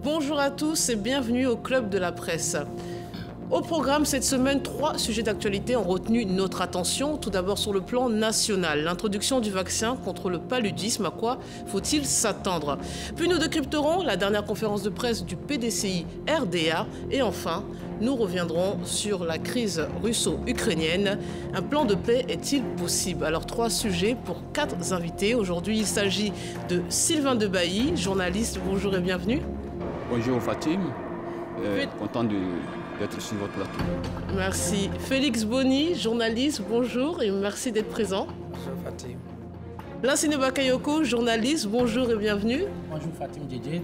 Bonjour à tous et bienvenue au Club de la Presse. Au programme cette semaine, 3 sujets d'actualité ont retenu notre attention. Tout d'abord sur le plan national, l'introduction du vaccin contre le paludisme, à quoi faut-il s'attendre? Puis nous décrypterons la dernière conférence de presse du PDCI RDA. Et enfin, nous reviendrons sur la crise russo-ukrainienne. Un plan de paix est-il possible? Alors 3 sujets pour 4 invités. Aujourd'hui, il s'agit de Sylvain Debailly, journaliste. Bonjour et bienvenue. Bonjour Fatim, content d'être sur votre plateau. Merci. Félix Boni, journaliste, bonjour et merci d'être présent. Bonjour Fatim. Lassine Bakayoko, journaliste, bonjour et bienvenue. Bonjour Fatim Djedjet.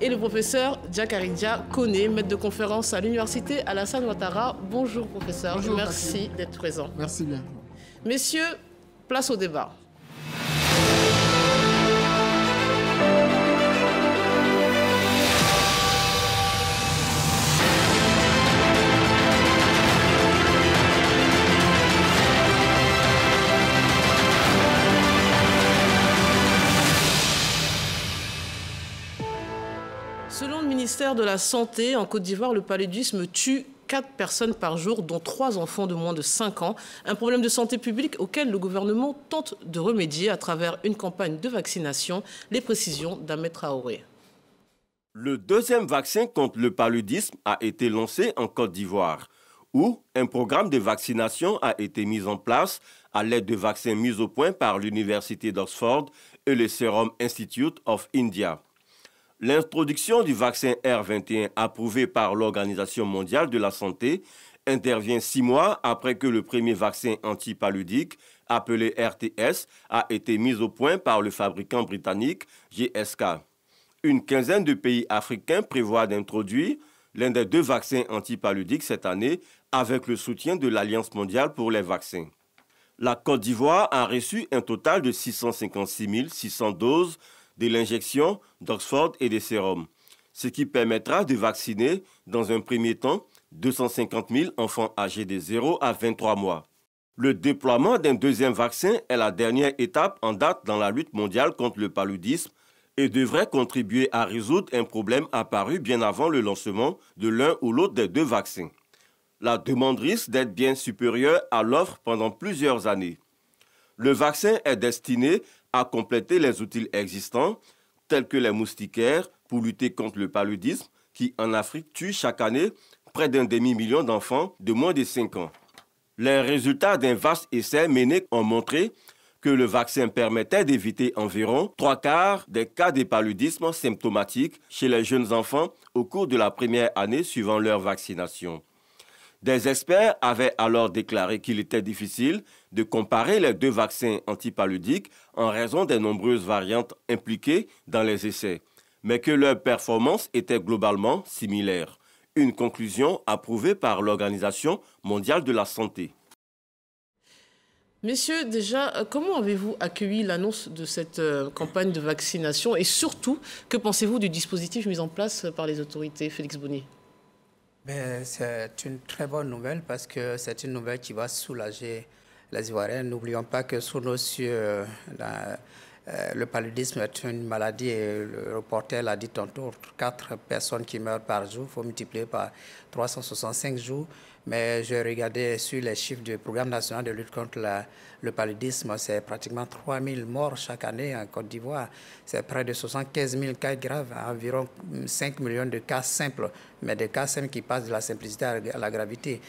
Et le professeur Diakaridja Kone, maître de conférence à l'université Alassane Ouattara. Bonjour professeur, bonjour, merci d'être présent. Merci bien. Messieurs, place au débat. Selon le ministère de la Santé, en Côte d'Ivoire, le paludisme tue 4 personnes par jour, dont 3 enfants de moins de 5 ans. Un problème de santé publique auquel le gouvernement tente de remédier à travers une campagne de vaccination. Les précisions d'Ahmed Traoré. Le deuxième vaccin contre le paludisme a été lancé en Côte d'Ivoire, où un programme de vaccination a été mis en place à l'aide de vaccins mis au point par l'Université d'Oxford et le Serum Institute of India. L'introduction du vaccin R21 approuvé par l'Organisation mondiale de la santé intervient 6 mois après que le premier vaccin antipaludique, appelé RTS, a été mis au point par le fabricant britannique GSK. Une quinzaine de pays africains prévoient d'introduire l'un des 2 vaccins antipaludiques cette année avec le soutien de l'Alliance mondiale pour les vaccins. La Côte d'Ivoire a reçu un total de 656 600 doses de l'injection d'Oxford et des sérums, ce qui permettra de vacciner dans un premier temps 250 000 enfants âgés de 0 à 23 mois. Le déploiement d'un deuxième vaccin est la dernière étape en date dans la lutte mondiale contre le paludisme et devrait contribuer à résoudre un problème apparu bien avant le lancement de l'un ou l'autre des 2 vaccins. La demande risque d'être bien supérieure à l'offre pendant plusieurs années. Le vaccin est destiné à compléter les outils existants, tels que les moustiquaires, pour lutter contre le paludisme, qui en Afrique tue chaque année près d'1 demi-million d'enfants de moins de 5 ans. Les résultats d'un vaste essai mené ont montré que le vaccin permettait d'éviter environ 3/4 des cas de paludisme symptomatique chez les jeunes enfants au cours de la première année suivant leur vaccination. Des experts avaient alors déclaré qu'il était difficile de comparer les 2 vaccins antipaludiques en raison des nombreuses variantes impliquées dans les essais, mais que leur performance était globalement similaire. Une conclusion approuvée par l'Organisation mondiale de la santé. Messieurs, déjà, comment avez-vous accueilli l'annonce de cette campagne de vaccination et surtout, que pensez-vous du dispositif mis en place par les autorités? Félix Boni. C'est une très bonne nouvelle parce que c'est une nouvelle qui va soulager les Ivoiriens. N'oublions pas que sous nos cieux, le paludisme est une maladie et le reporter l'a dit tantôt, 4 personnes qui meurent par jour, il faut multiplier par 365 jours. Mais j'ai regardé sur les chiffres du programme national de lutte contre le paludisme, c'est pratiquement 3 000 morts chaque année en Côte d'Ivoire. C'est près de 75 000 cas graves, environ 5 millions de cas simples, mais des cas simples qui passent de la simplicité à la gravité.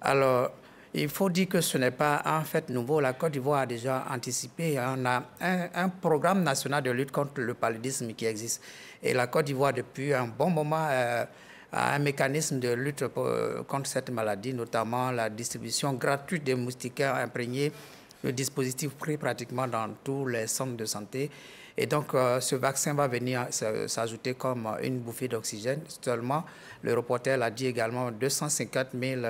Alors, il faut dire que ce n'est pas en fait nouveau. La Côte d'Ivoire a déjà anticipé. On a un programme national de lutte contre le paludisme qui existe. Et la Côte d'Ivoire, depuis un bon moment, a un mécanisme de lutte contre cette maladie, notamment la distribution gratuite des moustiquaires imprégnés, le dispositif pris pratiquement dans tous les centres de santé. Et donc, ce vaccin va venir s'ajouter comme une bouffée d'oxygène. Seulement, le reporter l'a dit également, 250 000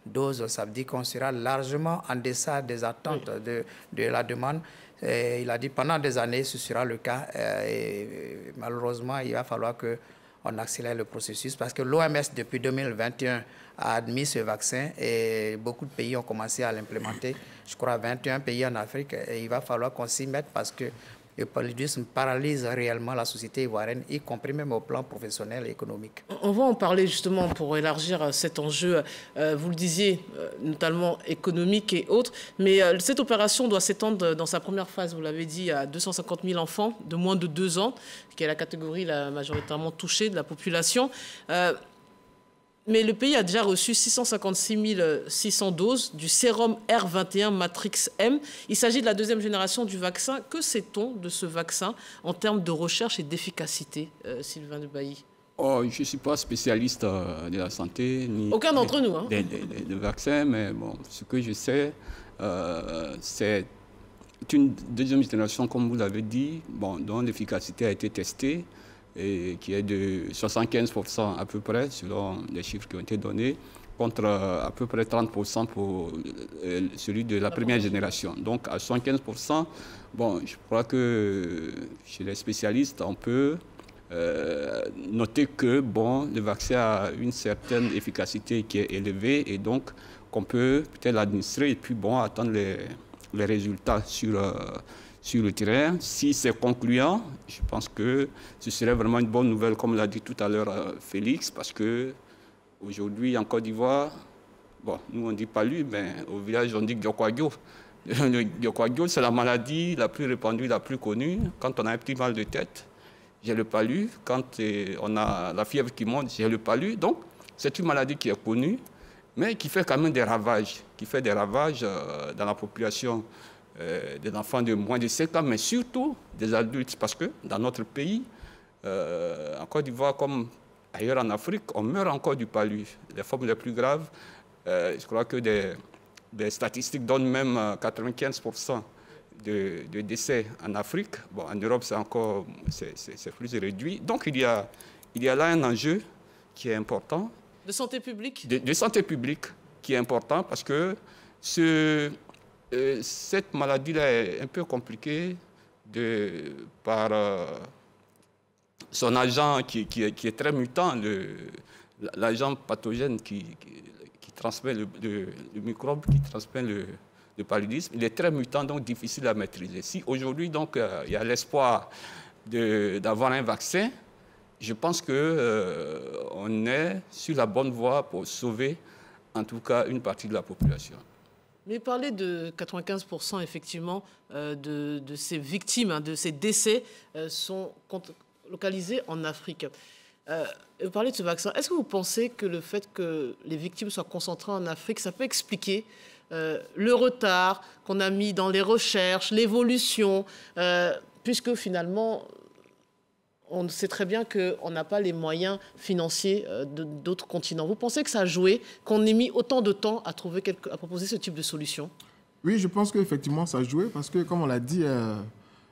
doses, ça veut dire qu'on sera largement en deçà des attentes de la demande. Et il a dit pendant des années, ce sera le cas. Et malheureusement, il va falloir qu'on accélère le processus parce que l'OMS, depuis 2021, a admis ce vaccin et beaucoup de pays ont commencé à l'implémenter. Je crois 21 pays en Afrique et il va falloir qu'on s'y mette parce que le paludisme paralyse réellement la société ivoirienne, y compris même au plan professionnel et économique. On va en parler justement pour élargir cet enjeu, vous le disiez, notamment économique et autres, mais cette opération doit s'étendre dans sa première phase, vous l'avez dit, à 250 000 enfants de moins de 2 ans, qui est la catégorie la majoritairement touchée de la population. Mais le pays a déjà reçu 656 600 doses du sérum R21 Matrix M. Il s'agit de la deuxième génération du vaccin. Que sait-on de ce vaccin en termes de recherche et d'efficacité, Sylvain Debailly? Je ne suis pas spécialiste de la santé, ni aucun d'entre nous, hein. des vaccins, mais bon, ce que je sais, c'est une deuxième génération, comme vous l'avez dit, bon, dont l'efficacité a été testée, et qui est de 75% à peu près, selon les chiffres qui ont été donnés, contre à peu près 30% pour celui de la première génération. Donc à 75%, bon, je crois que chez les spécialistes, on peut noter que bon, le vaccin a une certaine efficacité qui est élevée et donc qu'on peut peut-être l'administrer et puis bon, attendre les résultats sur le terrain. Si c'est concluant, je pense que ce serait vraiment une bonne nouvelle, comme l'a dit tout à l'heure Félix, parce que aujourd'hui en Côte d'Ivoire, bon, nous on dit palu, mais au village on dit gyokwagyo. Le gyokwagyo, c'est la maladie la plus répandue, la plus connue. Quand on a un petit mal de tête, j'ai le palu. Quand on a la fièvre qui monte, j'ai le palu. Donc, c'est une maladie qui est connue, mais qui fait quand même des ravages, dans la population des enfants de moins de 5 ans, mais surtout des adultes, parce que dans notre pays, en Côte d'Ivoire, comme ailleurs en Afrique, on meurt encore du palu. Les formes les plus graves, je crois que des statistiques donnent même 95% de décès en Afrique. Bon, en Europe, c'est plus réduit. Donc, il y a là un enjeu qui est important. De santé publique? De santé publique qui est important parce que cette maladie-là est un peu compliquée par son agent qui est très mutant, l'agent pathogène qui transmet le microbe, qui transmet le paludisme. Il est très mutant, donc difficile à maîtriser. Si aujourd'hui, donc, il y a l'espoir d'avoir un vaccin, je pense qu'on est sur la bonne voie pour sauver, en tout cas, une partie de la population. Mais parler de 95% effectivement de ces victimes, de ces décès sont localisés en Afrique. Vous parlez de ce vaccin. Est-ce que vous pensez que le fait que les victimes soient concentrées en Afrique, ça peut expliquer le retard qu'on a mis dans les recherches, l'évolution, puisque finalement, on sait très bien qu'on n'a pas les moyens financiers d'autres continents. Vous pensez que ça a joué, qu'on ait mis autant de temps à proposer ce type de solution? Oui, je pense qu'effectivement, ça a joué parce que, comme on l'a dit,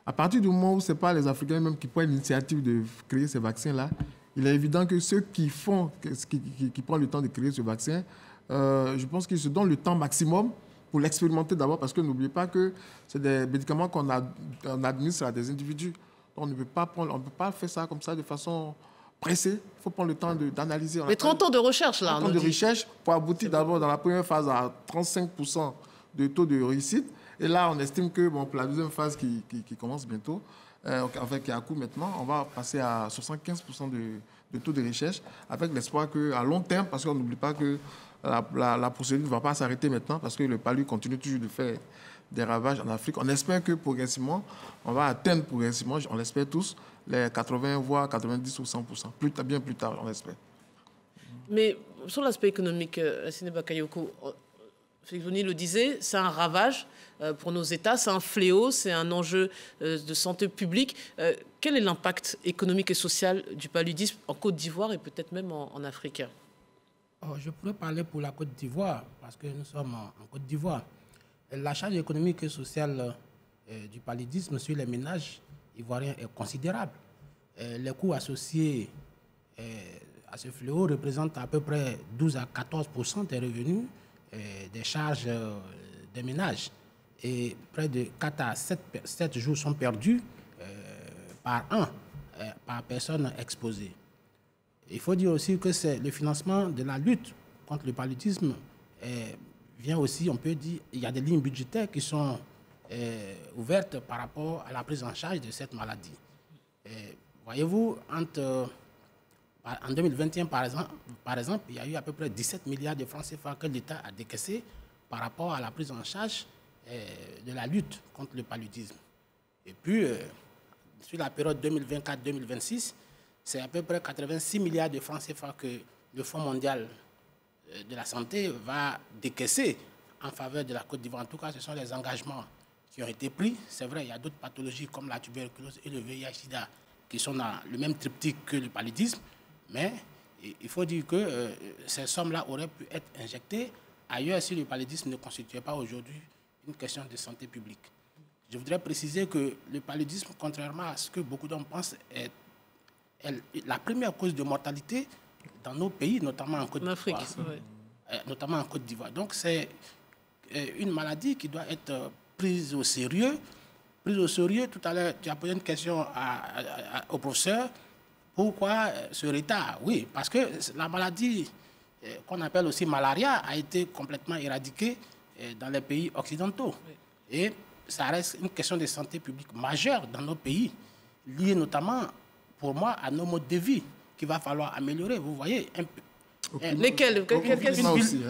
à partir du moment où ce n'est pas les Africains même qui prennent l'initiative de créer ces vaccins-là, il est évident que ceux qui prennent le temps de créer ce vaccin, je pense qu'ils se donnent le temps maximum pour l'expérimenter d'abord, parce que n'oubliez pas que c'est des médicaments qu'on administre à des individus. On ne peut pas faire ça comme ça de façon pressée. Il faut prendre le temps d'analyser. Mais 30 ans de recherche, là. 30 ans de recherche pour aboutir d'abord dans la première phase à 35% de taux de réussite. Et là, on estime que pour la deuxième phase qui commence bientôt, qui est à court maintenant, on va passer à 75% de taux de recherche, avec l'espoir qu'à long terme, parce qu'on n'oublie pas que la procédure ne va pas s'arrêter maintenant, parce que le palu continue toujours de faire des ravages en Afrique. On espère que progressivement, on va atteindre progressivement, on l'espère tous, les 80, voire 90 ou 100%. Bien plus tard, on l'espère. Mais sur l'aspect économique, Assine Bakayoko, Félix Voni le disait, c'est un ravage pour nos États, c'est un fléau, c'est un enjeu de santé publique. Quel est l'impact économique et social du paludisme en Côte d'Ivoire et peut-être même en Afrique? Je pourrais parler pour la Côte d'Ivoire, parce que nous sommes en Côte d'Ivoire. La charge économique et sociale du paludisme sur les ménages ivoiriens est considérable. Les coûts associés à ce fléau représentent à peu près 12 à 14% des revenus des charges des ménages. Et près de 4 à 7 jours sont perdus par an, par personne exposée. Il faut dire aussi que c'est le financement de la lutte contre le paludisme vient aussi, on peut dire, il y a des lignes budgétaires qui sont ouvertes par rapport à la prise en charge de cette maladie. Voyez-vous, en 2021, par exemple, il y a eu à peu près 17 milliards de francs CFA que l'État a décaissés par rapport à la prise en charge de la lutte contre le paludisme. Et puis, sur la période 2024-2026, c'est à peu près 86 milliards de francs CFA que le Fonds mondial de la santé va décaisser en faveur de la Côte d'Ivoire. En tout cas, ce sont les engagements qui ont été pris. C'est vrai, il y a d'autres pathologies comme la tuberculose et le VIH-Sida qui sont dans le même triptyque que le paludisme, mais il faut dire que ces sommes-là auraient pu être injectées ailleurs si le paludisme ne constituait pas aujourd'hui une question de santé publique. Je voudrais préciser que le paludisme, contrairement à ce que beaucoup d'hommes pensent, est la première cause de mortalité dans nos pays, notamment en Côte d'Ivoire. Notamment en Côte d'Ivoire. Donc c'est une maladie qui doit être prise au sérieux. Tout à l'heure, tu as posé une question au professeur. Pourquoi ce retard? Oui, parce que la maladie qu'on appelle aussi malaria a été complètement éradiquée dans les pays occidentaux. Et ça reste une question de santé publique majeure dans nos pays, liée notamment, pour moi, à nos modes de vie qu'il va falloir améliorer. Vous voyez, lesquels?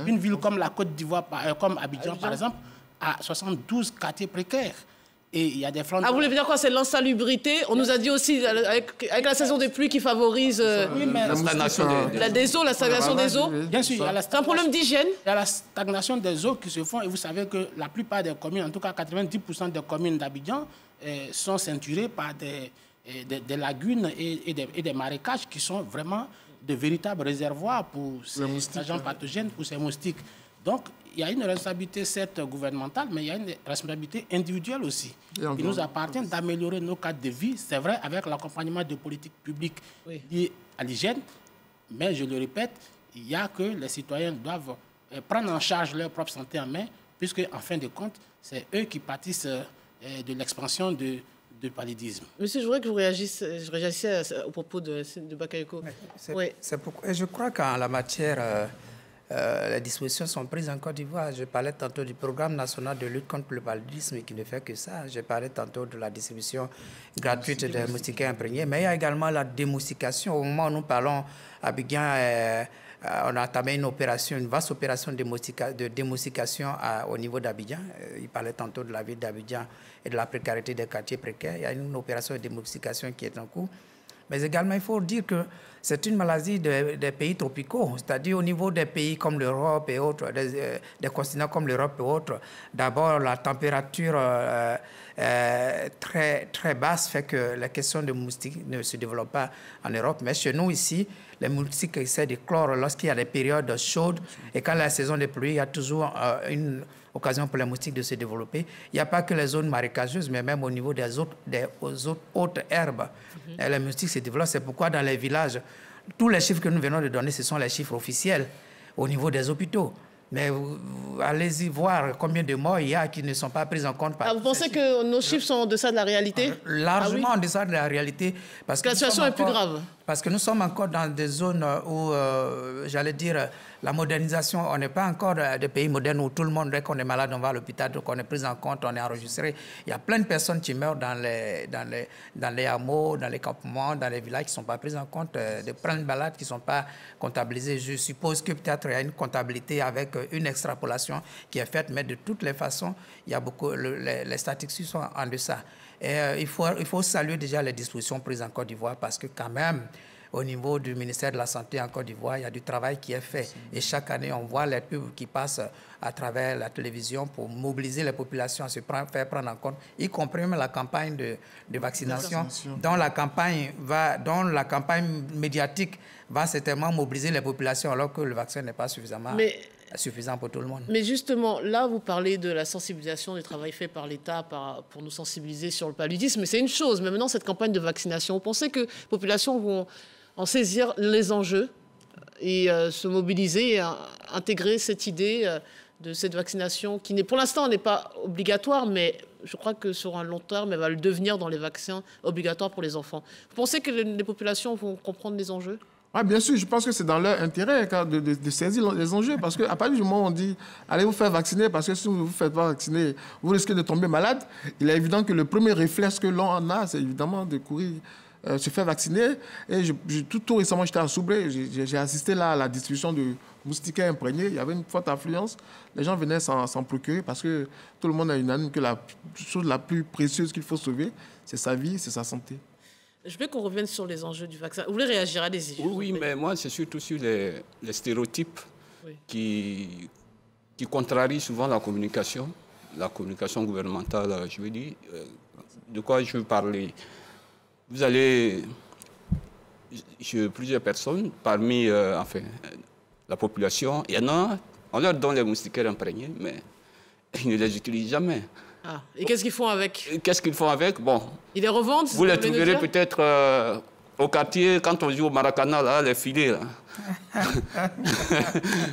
Une ville comme la Côte d'Ivoire, comme Abidjan, par exemple, a 72 quartiers précaires. Et il y a des fronts. Ah, vous voulez dire quoi? C'est l'insalubrité. On nous a dit aussi, avec la saison des pluies qui favorise la stagnation des eaux, la stagnation des eaux. Bien sûr, c'est un problème d'hygiène. Il y a la stagnation des eaux qui se font. Et vous savez que la plupart des communes, en tout cas 90% des communes d'Abidjan, sont ceinturées par des lagunes et des marécages qui sont vraiment de véritables réservoirs pour ces agents pathogènes, pour ces moustiques. Donc, il y a une responsabilité, certes, gouvernementale, mais il y a une responsabilité individuelle aussi. Il nous appartient d'améliorer nos cadres de vie, c'est vrai, avec l'accompagnement de politiques publiques liées à l'hygiène, mais je le répète, il y a que les citoyens doivent prendre en charge leur propre santé en main, puisque, en fin de compte, c'est eux qui pâtissent de l'expansion du paludisme. Monsieur, je voudrais que vous réagissiez au propos de Bakayoko. Je crois qu'en la matière, les dispositions sont prises en Côte d'Ivoire. Je parlais tantôt du programme national de lutte contre le paludisme qui ne fait que ça. Je parlais tantôt de la distribution gratuite des moustiquaires imprégnés. Mais il y a également la démoustication. Au moment où nous parlons, Abidjan, on a entamé une vaste opération de démoustication au niveau d'Abidjan. Il parlait tantôt de la ville d'Abidjan et de la précarité des quartiers précaires. Il y a une opération de démoustication qui est en cours. Mais également, il faut dire que c'est une maladie des pays tropicaux, c'est-à-dire au niveau des pays comme l'Europe et autres, des continents comme l'Europe et autres. D'abord, la température très, très basse fait que la question de moustiques ne se développe pas en Europe. Mais chez nous, ici, les moustiques essaient de clore lorsqu'il y a des périodes chaudes. Et quand la saison des pluies, il y a toujours une occasion pour les moustiques de se développer. Il n'y a pas que les zones marécageuses, mais même au niveau des autres herbes, les moustiques se développent. C'est pourquoi dans les villages, tous les chiffres que nous venons de donner, ce sont les chiffres officiels au niveau des hôpitaux. Mais allez-y voir combien de morts il y a qui ne sont pas pris en compte par... Vous pensez que nos chiffres sont en deçà de la réalité? Largement en deçà de la réalité. Parce que la situation est plus grave. Parce que nous sommes encore dans des zones où, j'allais dire, la modernisation, on n'est pas encore des pays modernes où tout le monde, dès qu'on est malade, on va à l'hôpital, donc on est pris en compte, on est enregistré. Il y a plein de personnes qui meurent dans les hameaux, dans les campements, dans les villages qui ne sont pas prises en compte, de plein de malades qui ne sont pas comptabilisés. Je suppose que peut-être il y a une comptabilité avec une extrapolation qui est faite, mais de toutes les façons, il y a beaucoup, les statistiques sont en deçà. Et il faut saluer déjà les dispositions prises en Côte d'Ivoire parce que quand même, au niveau du ministère de la Santé en Côte d'Ivoire, il y a du travail qui est fait. Et chaque année, on voit les pubs qui passent à travers la télévision pour mobiliser les populations à se faire prendre en compte, y compris même la campagne de vaccination, dont la campagne médiatique va certainement mobiliser les populations alors que le vaccin n'est pas suffisant pour tout le monde. Mais justement, là, vous parlez de la sensibilisation, du travail fait par l'État pour nous sensibiliser sur le paludisme, mais c'est une chose. Mais maintenant, cette campagne de vaccination, vous pensez que les populations vont en saisir les enjeux et se mobiliser et intégrer cette idée de cette vaccination qui, pour l'instant, n'est pas obligatoire, mais je crois que sur un long terme, elle va le devenir dans les vaccins obligatoires pour les enfants. Vous pensez que les populations vont comprendre les enjeux ? Ah, bien sûr, je pense que c'est dans leur intérêt de saisir les enjeux. Parce qu'à partir du moment où on dit allez vous faire vacciner, parce que si vous ne vous faites pas vacciner, vous risquez de tomber malade, il est évident que le premier réflexe que l'on a, c'est évidemment de courir, se faire vacciner. Et tout récemment, j'étais à Soubré, j'ai assisté là à la distribution de moustiquaires imprégnés. Il y avait une forte affluence. Les gens venaient s'en procurer parce que tout le monde est unanime que la chose la plus précieuse qu'il faut sauver, c'est sa vie, c'est sa santé. Je veux qu'on revienne sur les enjeux du vaccin. Vous voulez réagir? Allez-y. Oui, mais moi, c'est surtout sur les stéréotypes qui contrarient souvent la communication gouvernementale, je veux dire. De quoi je veux parler? Vous allez... plusieurs personnes, parmi la population, il y en a, on leur donne les moustiquaires imprégnés, mais ils ne les utilisent jamais. Ah, et qu'est-ce qu'ils font avec? Qu'est-ce qu'ils font avec? Bon, ils les revendent? Vous les trouverez peut-être au quartier, quand on joue au Maracana, là, les filets. Là.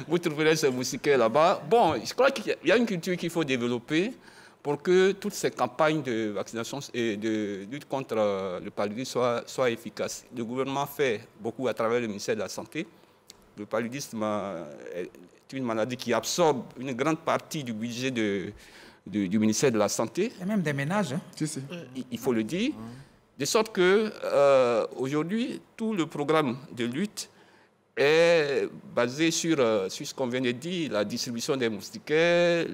Vous trouverez ces moustiquaires là-bas. Bon, je crois qu'il y a une culture qu'il faut développer pour que toutes ces campagnes de vaccination et de lutte contre le paludisme soient efficaces. Le gouvernement fait beaucoup à travers le ministère de la Santé. Le paludisme est une maladie qui absorbe une grande partie du budget du ministère de la Santé. Il y a même des ménages. Hein. Il faut le dire. De sorte que aujourd'hui, tout le programme de lutte est basé sur ce qu'on vient de dire, la distribution des moustiquaires,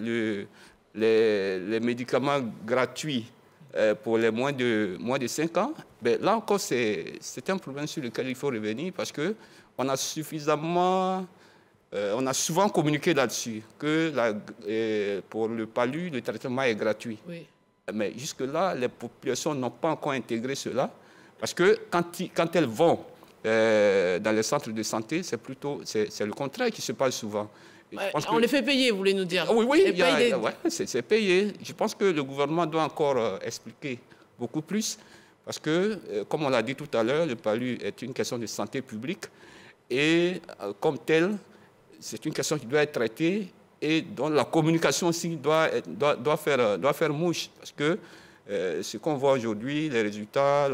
les médicaments gratuits pour les moins de 5 ans. Mais là encore, c'est un problème sur lequel il faut revenir parce qu'on a suffisamment... on a souvent communiqué là-dessus, que pour le palu, le traitement est gratuit. Oui. Mais jusque-là, les populations n'ont pas encore intégré cela, parce que quand elles vont dans les centres de santé, c'est le contraire qui se passe souvent. On les fait payer, vous voulez nous dire? Oui, c'est payé. Je pense que le gouvernement doit encore expliquer beaucoup plus, parce que, comme on l'a dit tout à l'heure, le palu est une question de santé publique, et comme tel, c'est une question qui doit être traitée et dont la communication aussi doit faire mouche. Parce que ce qu'on voit aujourd'hui, les résultats,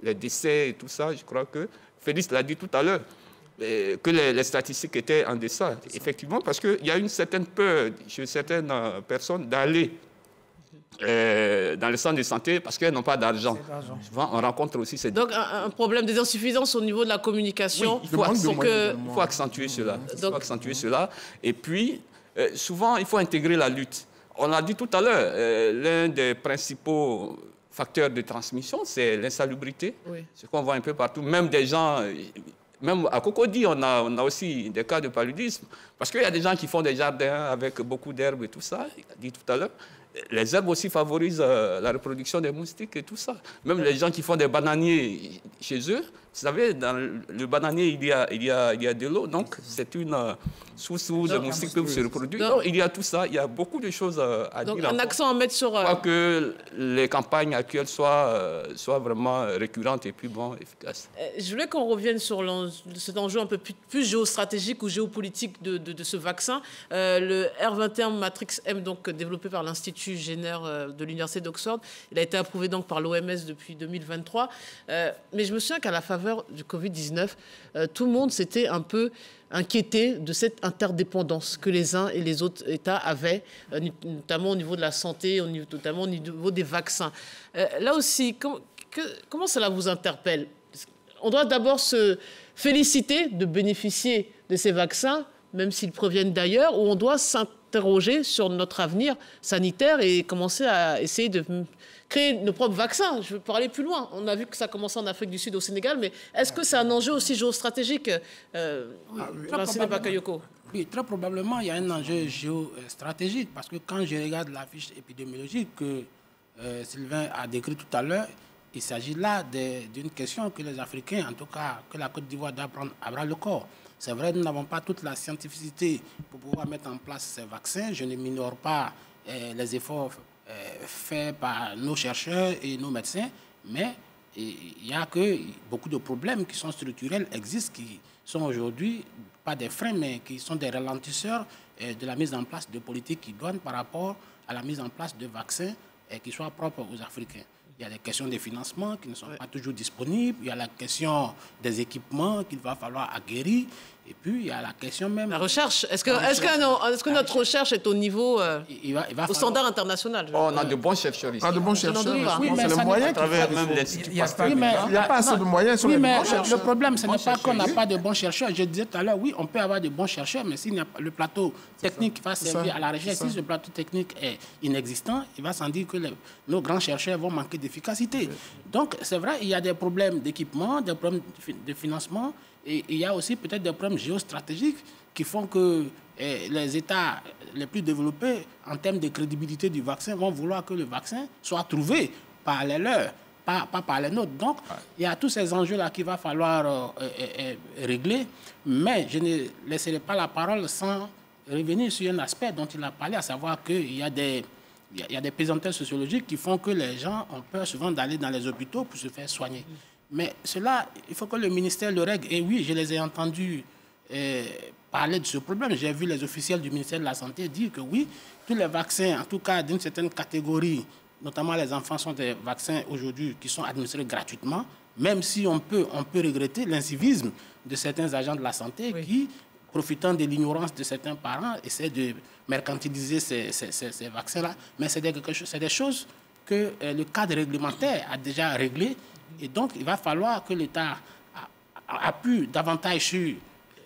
les décès et tout ça, je crois que Félix l'a dit tout à l'heure, que les statistiques étaient en deçà. Effectivement, parce qu'il y a une certaine peur chez certaines personnes d'aller dans les centres de santé parce qu'elles n'ont pas d'argent. Souvent, on rencontre aussi cette... Donc, un problème d'insuffisance au niveau de la communication. Oui, il faut accentuer cela. Il faut accentuer cela. Et puis, souvent, il faut intégrer la lutte. On l'a dit tout à l'heure, l'un des principaux facteurs de transmission, c'est l'insalubrité. Oui. Ce qu'on voit un peu partout. Même des gens... Même à Cocody, on a aussi des cas de paludisme. Parce qu'il y a des gens qui font des jardins avec beaucoup d'herbes et tout ça. Il a dit tout à l'heure. Les herbes aussi favorisent la reproduction des moustiques et tout ça. Même les gens qui font des bananiers chez eux, vous savez, dans le bananier, il y a de l'eau. Donc, c'est une source où les moustiques peuvent se reproduire. Donc, il y a tout ça. Il y a beaucoup de choses à dire. Donc, un accent à mettre sur... Je crois que les campagnes actuelles soient vraiment récurrentes et puis efficaces. Je voulais qu'on revienne sur cet enjeu un peu plus géostratégique ou géopolitique de ce vaccin. Le R21 Matrix M, donc développé par l'Institut Jenner de l'Université d'Oxford, il a été approuvé donc par l'OMS depuis 2023. Mais je me souviens qu'à la faveur du Covid-19, tout le monde s'était un peu inquiété de cette interdépendance que les uns et les autres États avaient, notamment au niveau de la santé, notamment au niveau des vaccins. Là aussi, comment cela vous interpelle? On doit d'abord se féliciter de bénéficier de ces vaccins, même s'ils proviennent d'ailleurs, ou on doit s'interroger sur notre avenir sanitaire et commencer à essayer de créer nos propres vaccins. Je veux parler plus loin. On a vu que ça commençait en Afrique du Sud, au Sénégal, mais est-ce que c'est un enjeu aussi géostratégique, Bakayoko? Oui, très probablement, il y a un enjeu géostratégique, parce que quand je regarde la fiche épidémiologique que Sylvain a décrite tout à l'heure, il s'agit là d'une question que les Africains, en tout cas, que la Côte d'Ivoire doit prendre à bras le corps. C'est vrai, nous n'avons pas toute la scientificité pour pouvoir mettre en place ces vaccins. Je ne minore pas les efforts faits par nos chercheurs et nos médecins, mais il y a que beaucoup de problèmes qui sont structurels existent, qui sont aujourd'hui pas des freins, mais qui sont des ralentisseurs de la mise en place de politiques idoines par rapport à la mise en place de vaccins qui soient propres aux Africains. Il y a des questions de financement qui ne sont pas toujours disponibles. Il y a la question des équipements qu'il va falloir acquérir. Et puis, il y a la question même... La recherche. Est-ce que notre recherche est au niveau, au standard international? On a de bons chercheurs ici. On a de bons chercheurs. Oui, mais c'est le moyen à travers même l'Institut Pasteur. Il n'y a pas assez de moyens sur Oui, les mais bons chercheurs. le problème, ce n'est pas qu'on n'a pas de bons chercheurs. Je disais tout à l'heure, oui, on peut avoir de bons chercheurs, mais s'il n'y a pas le plateau technique qui va servir à la recherche, si ce plateau technique est inexistant, il va sans dire que nos grands chercheurs vont manquer d'efficacité. Donc, c'est vrai, il y a des problèmes d'équipement, des problèmes de financement, et il y a aussi peut-être des problèmes géostratégiques qui font que les États les plus développés, en termes de crédibilité du vaccin, vont vouloir que le vaccin soit trouvé par les leurs, pas par les nôtres. Donc, il y a tous ces enjeux-là qu'il va falloir régler, mais je ne laisserai pas la parole sans revenir sur un aspect dont il a parlé, à savoir qu'il y a des pesanteurs sociologiques qui font que les gens ont peur souvent d'aller dans les hôpitaux pour se faire soigner. Mais cela, il faut que le ministère le règle. Et oui, je les ai entendus parler de ce problème. J'ai vu les officiels du ministère de la Santé dire que oui, tous les vaccins, en tout cas d'une certaine catégorie, notamment les enfants, sont des vaccins aujourd'hui qui sont administrés gratuitement, même si on peut regretter l'incivisme de certains agents de la santé qui, profitant de l'ignorance de certains parents, essaient de mercantiliser ces vaccins-là. Mais c'est des choses que le cadre réglementaire a déjà réglé. Et donc, il va falloir que l'État appuie davantage sur...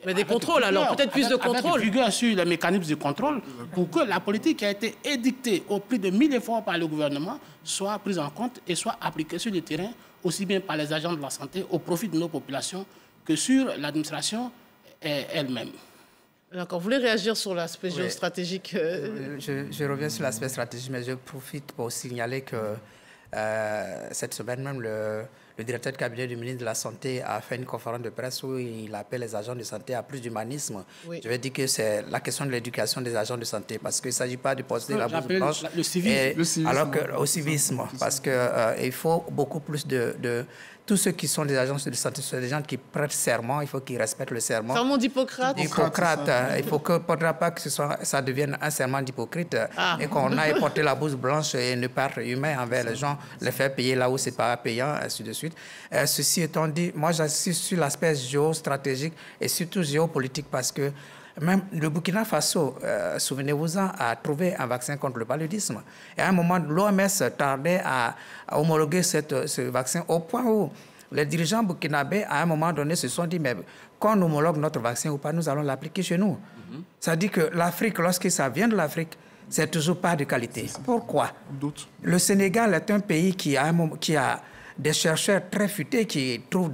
Mais des contrôles, alors, peut-être plus de contrôles. Avec vigueur sur les mécanismes de contrôle pour que la politique qui a été édictée au prix de 1000 efforts par le gouvernement soit prise en compte et soit appliquée sur le terrain, aussi bien par les agents de la santé au profit de nos populations que sur l'administration elle-même. D'accord. Vous voulez réagir sur l'aspect géostratégique? Je reviens sur l'aspect stratégique, mais je profite pour signaler que cette semaine même, le directeur de cabinet du ministre de la Santé a fait une conférence de presse où il appelle les agents de santé à plus d'humanisme. Oui. Je vais dire que c'est la question de l'éducation des agents de santé, parce qu'il ne s'agit pas de poster la blouse blanche. Le civisme. Alors qu'au civisme, parce qu'il faut beaucoup plus de tous ceux qui sont des agents de santé, ce sont des gens qui prêtent serment, il faut qu'ils respectent le serment. Serment d'Hippocrate. Il faut que, faudra pas que ça devienne un serment d'hypocrite et qu'on aille porter la blouse blanche et ne pas être humain envers les gens, les faire payer là où c'est pas payant, ainsi de suite. Ceci étant dit, moi j'insiste sur l'aspect géostratégique et surtout géopolitique parce que même le Burkina Faso, souvenez-vous-en, a trouvé un vaccin contre le paludisme. Et à un moment, l'OMS tardait à homologuer ce vaccin au point où les dirigeants burkinabés, à un moment donné, se sont dit, mais quand on homologue notre vaccin ou pas, nous allons l'appliquer chez nous. Ça dit que l'Afrique, lorsque ça vient de l'Afrique, c'est toujours pas de qualité. Pourquoi? Le Sénégal est un pays qui a des chercheurs très futés qui trouvent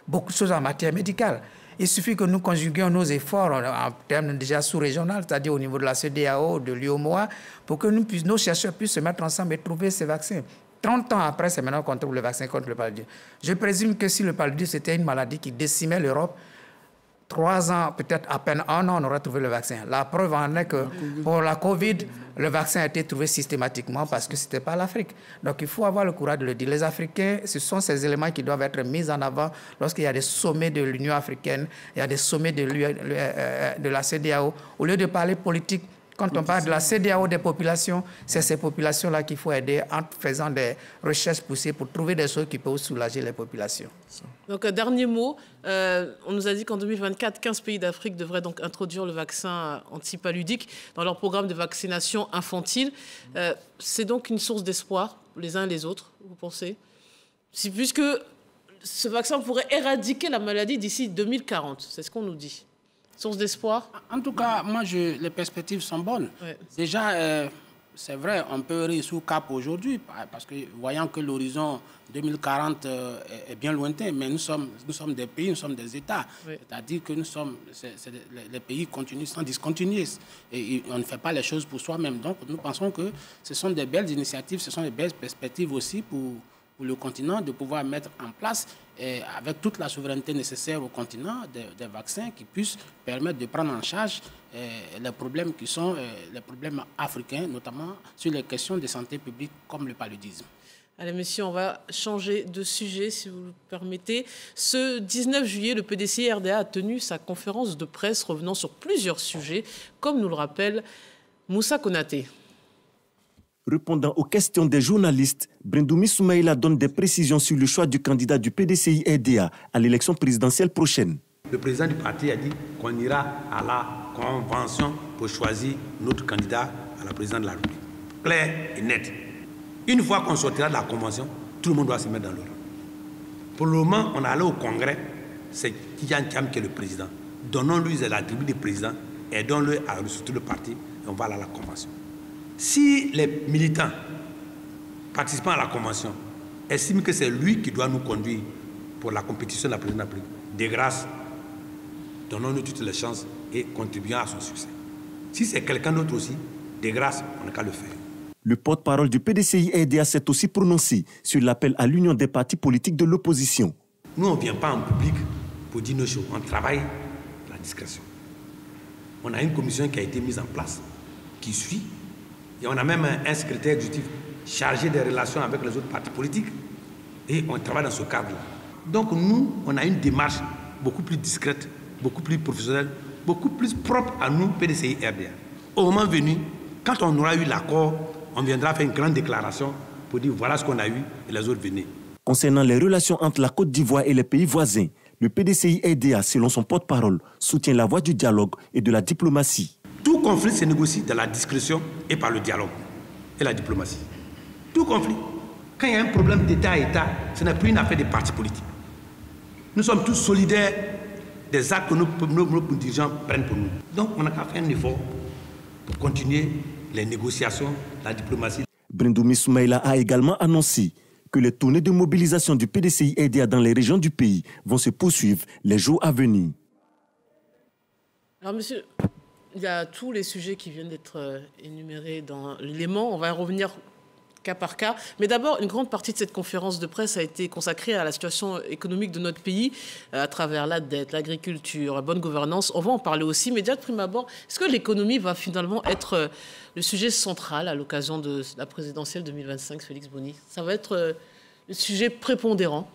beaucoup de choses en matière médicale. Il suffit que nous conjuguions nos efforts en termes déjà sous-régionaux, c'est-à-dire au niveau de la CEDEAO, de l'UOMOA, pour que nos chercheurs puissent se mettre ensemble et trouver ces vaccins. 30 ans après, c'est maintenant qu'on trouve le vaccin contre le paludisme. Je présume que si le paludisme était une maladie qui décimait l'Europe, 3 ans, peut-être à peine 1 an, on aurait trouvé le vaccin. La preuve en est que pour la Covid, le vaccin a été trouvé systématiquement parce que ce n'était pas l'Afrique. Donc il faut avoir le courage de le dire. Les Africains, ce sont ces éléments qui doivent être mis en avant lorsqu'il y a des sommets de l'Union africaine, il y a des sommets de la CEDEAO. Au lieu de parler politique, quand on parle de la CEDEAO des populations, c'est ces populations-là qu'il faut aider en faisant des recherches poussées pour trouver des choses qui peuvent soulager les populations. Donc, dernier mot, on nous a dit qu'en 2024, 15 pays d'Afrique devraient donc introduire le vaccin antipaludique dans leur programme de vaccination infantile. C'est donc une source d'espoir, les uns et les autres, vous pensez? Puisque ce vaccin pourrait éradiquer la maladie d'ici 2040, c'est ce qu'on nous dit. Source d'espoir? En tout cas, moi, les perspectives sont bonnes. Ouais. Déjà, c'est vrai, on peut rire sous cap aujourd'hui, parce que voyant que l'horizon 2040 est bien lointain, mais nous sommes des pays, nous sommes des États. Oui. C'est-à-dire que les pays continuent sans discontinuer. Et on ne fait pas les choses pour soi-même. Donc, nous pensons que ce sont des belles initiatives, ce sont des belles perspectives aussi pour le continent de pouvoir mettre en place, avec toute la souveraineté nécessaire au continent, des vaccins qui puissent permettre de prendre en charge les problèmes qui sont les problèmes africains, notamment sur les questions de santé publique comme le paludisme. Allez, messieurs, on va changer de sujet, si vous le permettez. Ce 19 juillet, le PDCI-RDA a tenu sa conférence de presse revenant sur plusieurs sujets, comme nous le rappelle Moussa Konaté. Répondant aux questions des journalistes, Brindoumi Soumaïla donne des précisions sur le choix du candidat du PDCI-RDA à l'élection présidentielle prochaine. Le président du parti a dit qu'on ira à la convention pour choisir notre candidat à la présidence de la République. Clair et net. Une fois qu'on sortira de la convention, tout le monde doit se mettre dans l'ordre. Pour le moment, on est allé au congrès, c'est Tidjane Thiam qui est le président. Donnons-lui la tribune du président, aidons-le à ressortir le parti et on va aller à la convention. Si les militants participant à la convention estiment que c'est lui qui doit nous conduire pour la compétition de la présidence de la République, de grâce, donnons-nous toutes les chances et contribuons à son succès. Si c'est quelqu'un d'autre aussi, de grâce, on n'a qu'à le faire. Le porte-parole du PDCI-RDA s'est aussi prononcé sur l'appel à l'union des partis politiques de l'opposition. Nous, on ne vient pas en public pour dire nos choses. On travaille à la discrétion. On a une commission qui a été mise en place, qui suit. Et on a même un secrétaire exécutif chargé des relations avec les autres partis politiques. Et on travaille dans ce cadre-là. Donc nous, on a une démarche beaucoup plus discrète, beaucoup plus professionnelle, beaucoup plus propre à nous, PDCI-RDA. Au moment venu, quand on aura eu l'accord, on viendra faire une grande déclaration pour dire voilà ce qu'on a eu et les autres venaient. Concernant les relations entre la Côte d'Ivoire et les pays voisins, le PDCI-RDA, selon son porte-parole, soutient la voie du dialogue et de la diplomatie. Tout conflit se négocie dans la discrétion et par le dialogue et la diplomatie. Tout conflit. Quand il y a un problème d'État à État, ce n'est plus une affaire des partis politiques. Nous sommes tous solidaires des actes que nos dirigeants prennent pour nous. Donc on n'a qu'à faire un effort pour continuer les négociations, la diplomatie. Brindoumi Soumaïla a également annoncé que les tournées de mobilisation du PDCI-RDA dans les régions du pays vont se poursuivre les jours à venir. Alors monsieur, il y a tous les sujets qui viennent d'être énumérés dans l'élément. On va y revenir cas par cas. Mais d'abord, une grande partie de cette conférence de presse a été consacrée à la situation économique de notre pays à travers la dette, l'agriculture, la bonne gouvernance. On va en parler aussi. Mais déjà de prime abord, est-ce que l'économie va finalement être le sujet central à l'occasion de la présidentielle 2025, Félix Boni? Ça va être le sujet prépondérant?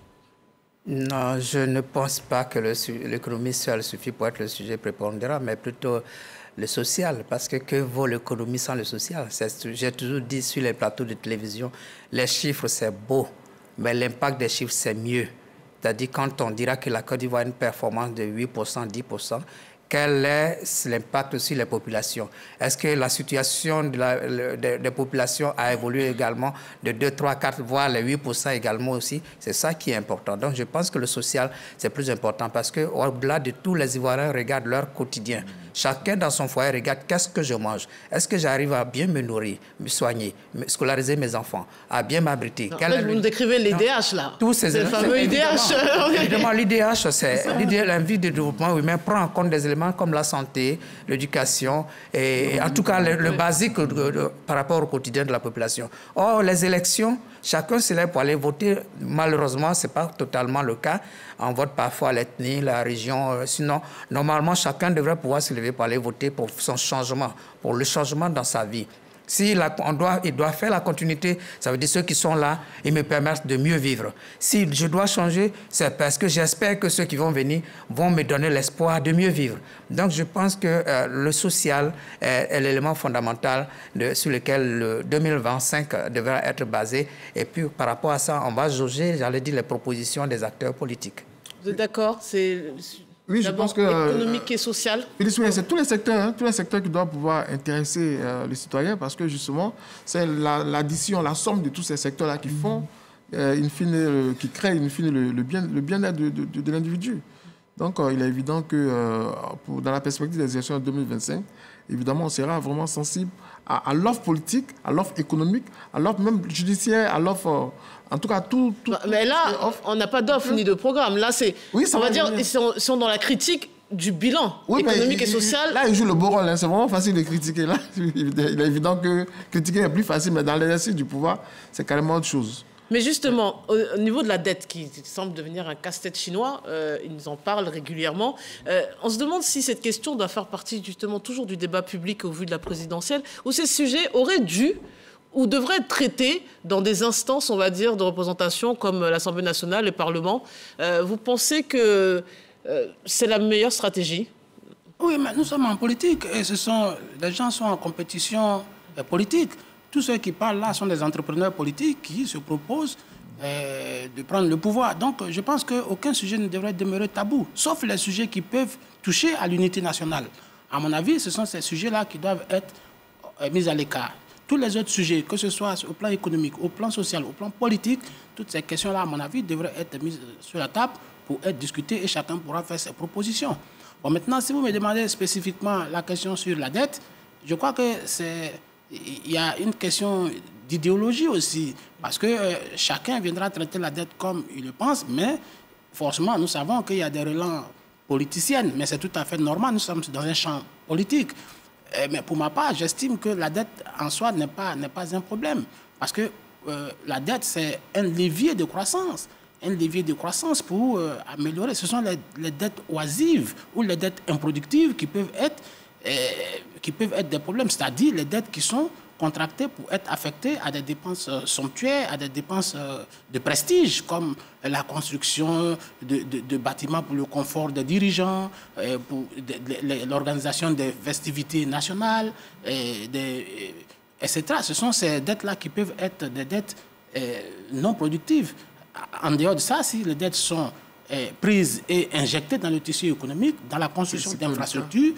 Non, je ne pense pas que l'économie seule suffit pour être le sujet prépondérant, mais plutôt le social, parce que vaut l'économie sans le social? J'ai toujours dit sur les plateaux de télévision, les chiffres c'est beau, mais l'impact des chiffres c'est mieux. C'est-à-dire quand on dira que la Côte d'Ivoire a une performance de 8%, 10%, quel est l'impact sur les populations? Est-ce que la situation des populations a évolué également de 2, 3, 4, voire les 8% également aussi? C'est ça qui est important. Donc je pense que le social, c'est plus important parce qu'au-delà de tout, les Ivoiriens regardent leur quotidien. Chacun dans son foyer regarde qu'est-ce que je mange. Est-ce que j'arrive à bien me nourrir, me soigner, scolariser mes enfants, à bien m'abriter? Vous nous décrivez l'IDH là. Tous ces le fameux IDH. Évidemment, l'IDH, c'est l'envie de développement humain, prend en compte des éléments comme la santé, l'éducation et en tout cas le basique par rapport au quotidien de la population. Or, les élections, chacun se lève pour aller voter. Malheureusement, ce n'est pas totalement le cas. On vote parfois l'ethnie, la région. Sinon, normalement, chacun devrait pouvoir se lever pour aller voter pour son changement, pour le changement dans sa vie. Si il doit faire la continuité, ça veut dire ceux qui sont là, ils me permettent de mieux vivre. Si je dois changer, c'est parce que j'espère que ceux qui vont venir vont me donner l'espoir de mieux vivre. Donc je pense que le social est l'élément fondamental sur lequel le 2025 devra être basé. Et puis par rapport à ça, on va jauger, j'allais dire, les propositions des acteurs politiques. Vous êtes d'accord? Oui, je pense que économique et social. C'est tous les secteurs qui doivent pouvoir intéresser les citoyens parce que justement, c'est l'addition, la somme de tous ces secteurs-là qui font, qui créent le bien-être de l'individu. Donc, il est évident que dans la perspective des élections de 2025, évidemment, on sera vraiment sensible à l'offre politique, à l'offre économique, à l'offre même judiciaire, à l'offre... En tout cas, tout... Mais là, on n'a pas d'offre ni de programme. Là, on va dire, ils sont dans la critique du bilan économique et social. Là, ils jouent le beau rôle. C'est vraiment facile de critiquer. Là, il est évident que critiquer est plus facile, mais dans l'exercice du pouvoir, c'est carrément autre chose. Mais justement, au niveau de la dette, qui semble devenir un casse-tête chinois, ils nous en parlent régulièrement. On se demande si cette question doit faire partie justement toujours du débat public au vu de la présidentielle, où ces sujets auraient dû ou devraient être traités dans des instances, on va dire, de représentation comme l'Assemblée nationale, le Parlement. Vous pensez que c'est la meilleure stratégie? Oui, mais nous sommes en politique et les gens sont en compétition politique. tous ceux qui parlent là sont des entrepreneurs politiques qui se proposent de prendre le pouvoir. Donc, je pense qu'aucun sujet ne devrait demeurer tabou, sauf les sujets qui peuvent toucher à l'unité nationale. À mon avis, ce sont ces sujets-là qui doivent être mis à l'écart. Tous les autres sujets, que ce soit au plan économique, au plan social, au plan politique, toutes ces questions-là, à mon avis, devraient être mises sur la table pour être discutées et chacun pourra faire ses propositions. Bon, maintenant, si vous me demandez spécifiquement la question sur la dette, je crois que il y a une question d'idéologie aussi, parce que chacun viendra traiter la dette comme il le pense, mais forcément, nous savons qu'il y a des relents politiciennes, mais c'est tout à fait normal, nous sommes dans un champ politique. Mais pour ma part, j'estime que la dette en soi n'est pas un problème, parce que la dette, c'est un levier de croissance. Un levier de croissance pour améliorer. Ce sont les dettes oisives ou les dettes improductives qui peuvent être des problèmes, c'est-à-dire les dettes qui sont contractées pour être affectées à des dépenses somptuaires, à des dépenses de prestige, comme la construction de bâtiments pour le confort des dirigeants, pour l'organisation des festivités nationales, etc. Ce sont ces dettes-là qui peuvent être des dettes non productives. En dehors de ça, si les dettes sont prises et injectées dans le tissu économique, dans la construction d'infrastructures,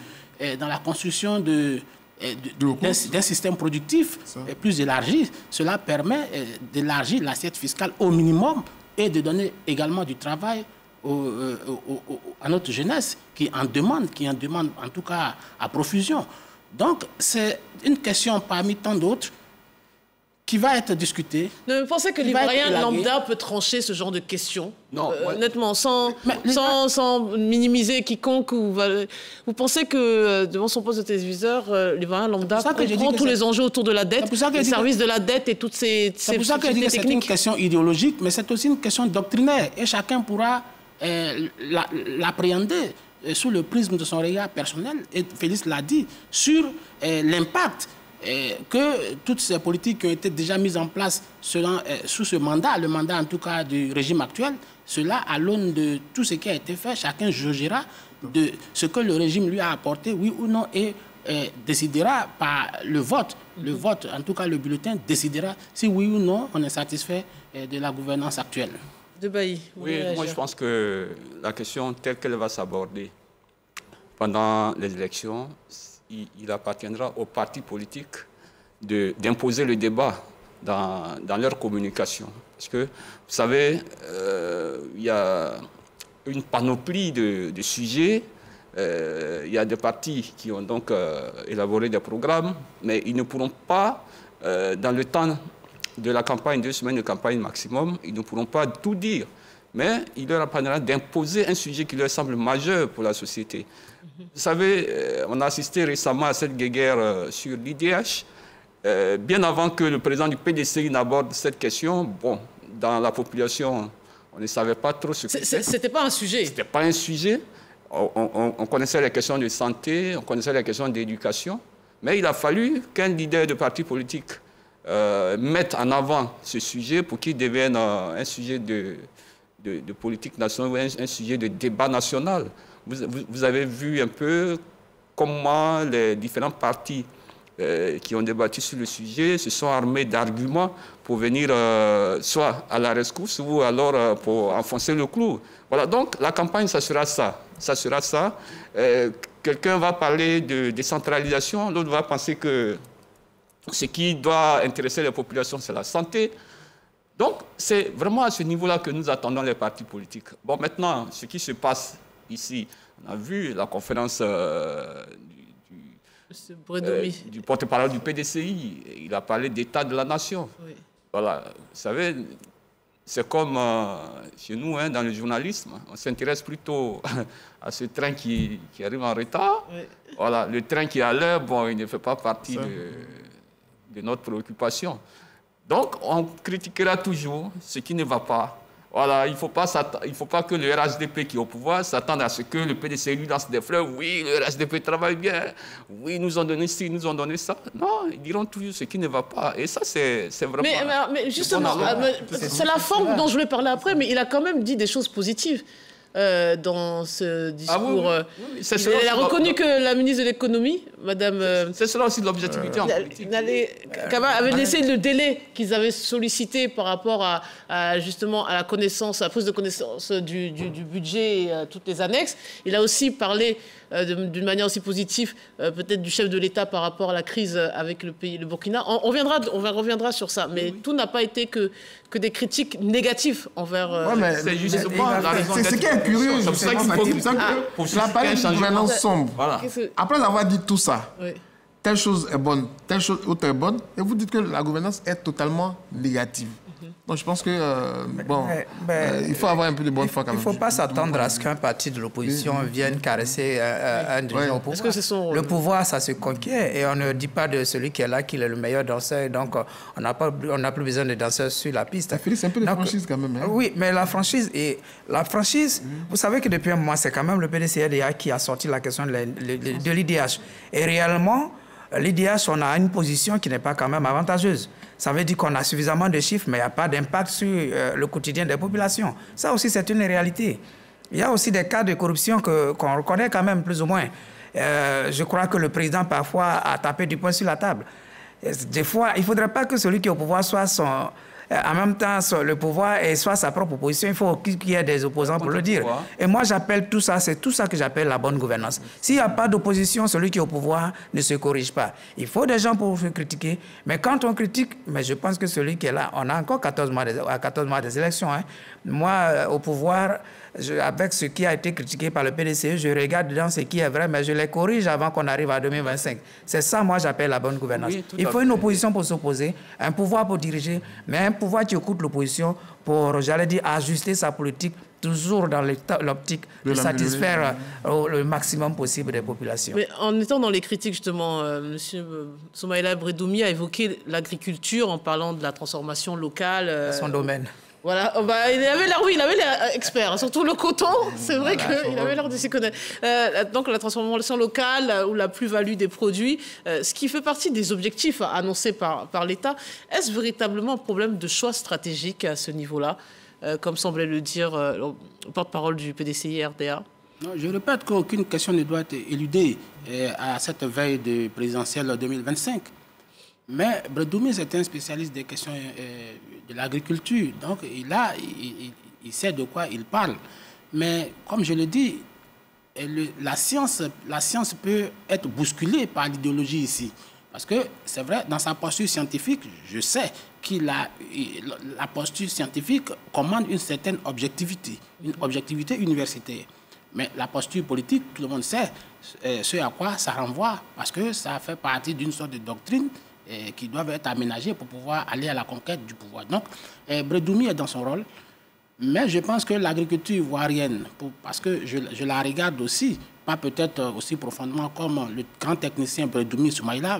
dans la construction d'un système productif plus élargi, cela permet d'élargir l'assiette fiscale au minimum et de donner également du travail à notre jeunesse qui en demande en tout cas à profusion. Donc, c'est une question parmi tant d'autres qui va être discutée. Vous pensez que l'Ivoirien lambda peut trancher ce genre de questions? Non, honnêtement, sans minimiser quiconque. Vous pensez que devant son poste de téléviseur, l'Ivoirien lambda comprend tous les enjeux autour de la dette, les services de la dette et toutes ces techniques? C'est pour ça que je dis que c'est une question idéologique, mais c'est aussi une question doctrinaire. Et chacun pourra l'appréhender sous le prisme de son regard personnel. Et Félix l'a dit, sur l'impact que toutes ces politiques qui ont été déjà mises en place sous ce mandat, le mandat en tout cas du régime actuel, cela à l'aune de tout ce qui a été fait, chacun jugera de ce que le régime lui a apporté, oui ou non, et décidera par le vote. Le vote, en tout cas le bulletin, décidera si oui ou non on est satisfait de la gouvernance actuelle. Debailly, oui, moi je pense que la question telle qu'elle va s'aborder pendant les élections, il appartiendra aux partis politiques d'imposer le débat dans leur communication. Parce que, vous savez, il y a une panoplie de sujets. Il y a des partis qui ont donc élaboré des programmes, mais ils ne pourront pas, dans le temps de la campagne, 2 semaines de campagne maximum, ils ne pourront pas tout dire. Mais il leur apprendra d'imposer un sujet qui leur semble majeur pour la société. Vous savez, on a assisté récemment à cette guéguerre sur l'IDH. Bien avant que le président du PDCI n'aborde cette question, bon, dans la population, on ne savait pas trop ce que c'était. C'était pas un sujet. C'était pas un sujet. On connaissait les questions de santé, on connaissait les questions d'éducation, mais il a fallu qu'un leader de parti politique mette en avant ce sujet pour qu'il devienne un sujet de politique nationale, un sujet de débat national. Vous avez vu un peu comment les différents partis qui ont débattu sur le sujet se sont armés d'arguments pour venir soit à la rescousse ou alors pour enfoncer le clou. Voilà, donc la campagne, ça sera ça. Ça sera ça. Quelqu'un va parler de décentralisation, l'autre va penser que ce qui doit intéresser les populations, c'est la santé. Donc, c'est vraiment à ce niveau-là que nous attendons les partis politiques. Bon, maintenant, ce qui se passe ici, on a vu la conférence du porte-parole du PDCI. Il a parlé d'état de la nation. Oui. Voilà, vous savez, c'est comme chez nous, hein, dans le journalisme, on s'intéresse plutôt à ce train qui arrive en retard. Oui. Voilà, le train qui est à l'heure, bon, il ne fait pas partie de notre préoccupation. Donc, on critiquera toujours ce qui ne va pas. Voilà, il ne faut pas que le RHDP qui est au pouvoir s'attende à ce que le PDC lui lance des fleurs. Oui, le RHDP travaille bien. Oui, ils nous ont donné ci, ils nous ont donné ça. Non, ils diront toujours ce qui ne va pas. Et ça, c'est vraiment... Mais justement, c'est la forme dont je voulais parler après, mais il a quand même dit des choses positives. dans ce discours. Oui. Elle a reconnu que la ministre de l'économie, Madame... C'est cela aussi de l'objectivité en politique. avait laissé le délai qu'ils avaient sollicité par rapport justement à la connaissance, à la prise de connaissance du budget et toutes les annexes. Il a aussi parlé d'une manière aussi positive, peut-être du chef de l'État par rapport à la crise avec le Burkina. On reviendra sur ça, mais tout n'a pas été que des critiques négatives envers... c'est justement la raison c'est ce qui est curieux, c'est pour ça qu'il faut tu as parlé d'une gouvernance sombre. Voilà. Après avoir dit tout ça, telle chose est bonne, telle chose autre est bonne, et vous dites que la gouvernance est totalement négative. Donc je pense que il faut avoir un peu de bonne foi quand même. Il ne faut pas s'attendre à ce qu'un parti de l'opposition vienne caresser un dirigeant au pouvoir. Parce que le pouvoir, ça se conquiert, et on ne dit pas de celui qui est là qu'il est le meilleur danseur, donc on n'a plus besoin de danseurs sur la piste. Félix, c'est un peu de franchise quand même. Hein. Oui, mais la franchise, vous savez que depuis un mois, c'est quand même le PDCRDA qui a sorti la question de l'IDH. Et réellement, l'IDH, on a une position qui n'est pas quand même avantageuse. Ça veut dire qu'on a suffisamment de chiffres, mais il n'y a pas d'impact sur le quotidien des populations. Ça aussi, c'est une réalité. Il y a aussi des cas de corruption qu'on reconnaît quand même plus ou moins. Je crois que le président, parfois, a tapé du poing sur la table. Des fois, il ne faudrait pas que celui qui est au pouvoir soit en même temps le pouvoir et soit sa propre opposition. Il faut qu'il y ait des opposants pour le dire. Et moi, j'appelle tout ça, c'est tout ça que j'appelle la bonne gouvernance. S'il n'y a pas d'opposition, celui qui est au pouvoir ne se corrige pas. Il faut des gens pour critiquer. Mais quand on critique, mais je pense que celui qui est là, on a encore 14 mois des élections. Hein. Moi, au pouvoir, avec ce qui a été critiqué par le PDCE, je regarde dedans ce qui est vrai, mais je les corrige avant qu'on arrive à 2025. C'est ça, moi, j'appelle la bonne gouvernance. Oui, il faut une opposition pour s'opposer, un pouvoir pour diriger, mais un pouvoir qui écoute l'opposition pour, j'allais dire, ajuster sa politique, toujours dans l'optique de satisfaire le maximum possible des populations. Mais en étant dans les critiques, justement, M. Soumaïla Bredoumi a évoqué l'agriculture en parlant de la transformation locale. Son domaine. Voilà, il avait l'air expert, surtout le coton, c'est vrai qu'il avait l'air de s'y connaître. Donc la transformation locale ou la plus-value des produits, ce qui fait partie des objectifs annoncés par l'État. Est-ce véritablement un problème de choix stratégique à ce niveau-là, comme semblait le dire le porte-parole du PDCI-RDA? Non, je répète qu'aucune question ne doit être éludée à cette veille de présidentielle 2025. Mais Bredoumi, c'est un spécialiste des questions de l'agriculture. Donc, il sait de quoi il parle. Mais, comme je le dis, la science peut être bousculée par l'idéologie ici. Parce que, c'est vrai, dans sa posture scientifique, je sais la posture scientifique commande une certaine objectivité, une objectivité universitaire. Mais la posture politique, tout le monde sait ce à quoi ça renvoie, parce que ça fait partie d'une sorte de doctrine qui doivent être aménagés pour pouvoir aller à la conquête du pouvoir. Donc, Bredoumi est dans son rôle, mais je pense que l'agriculture ivoirienne, parce que je la regarde aussi, pas peut-être aussi profondément comme le grand technicien Bredoumi Soumaïla,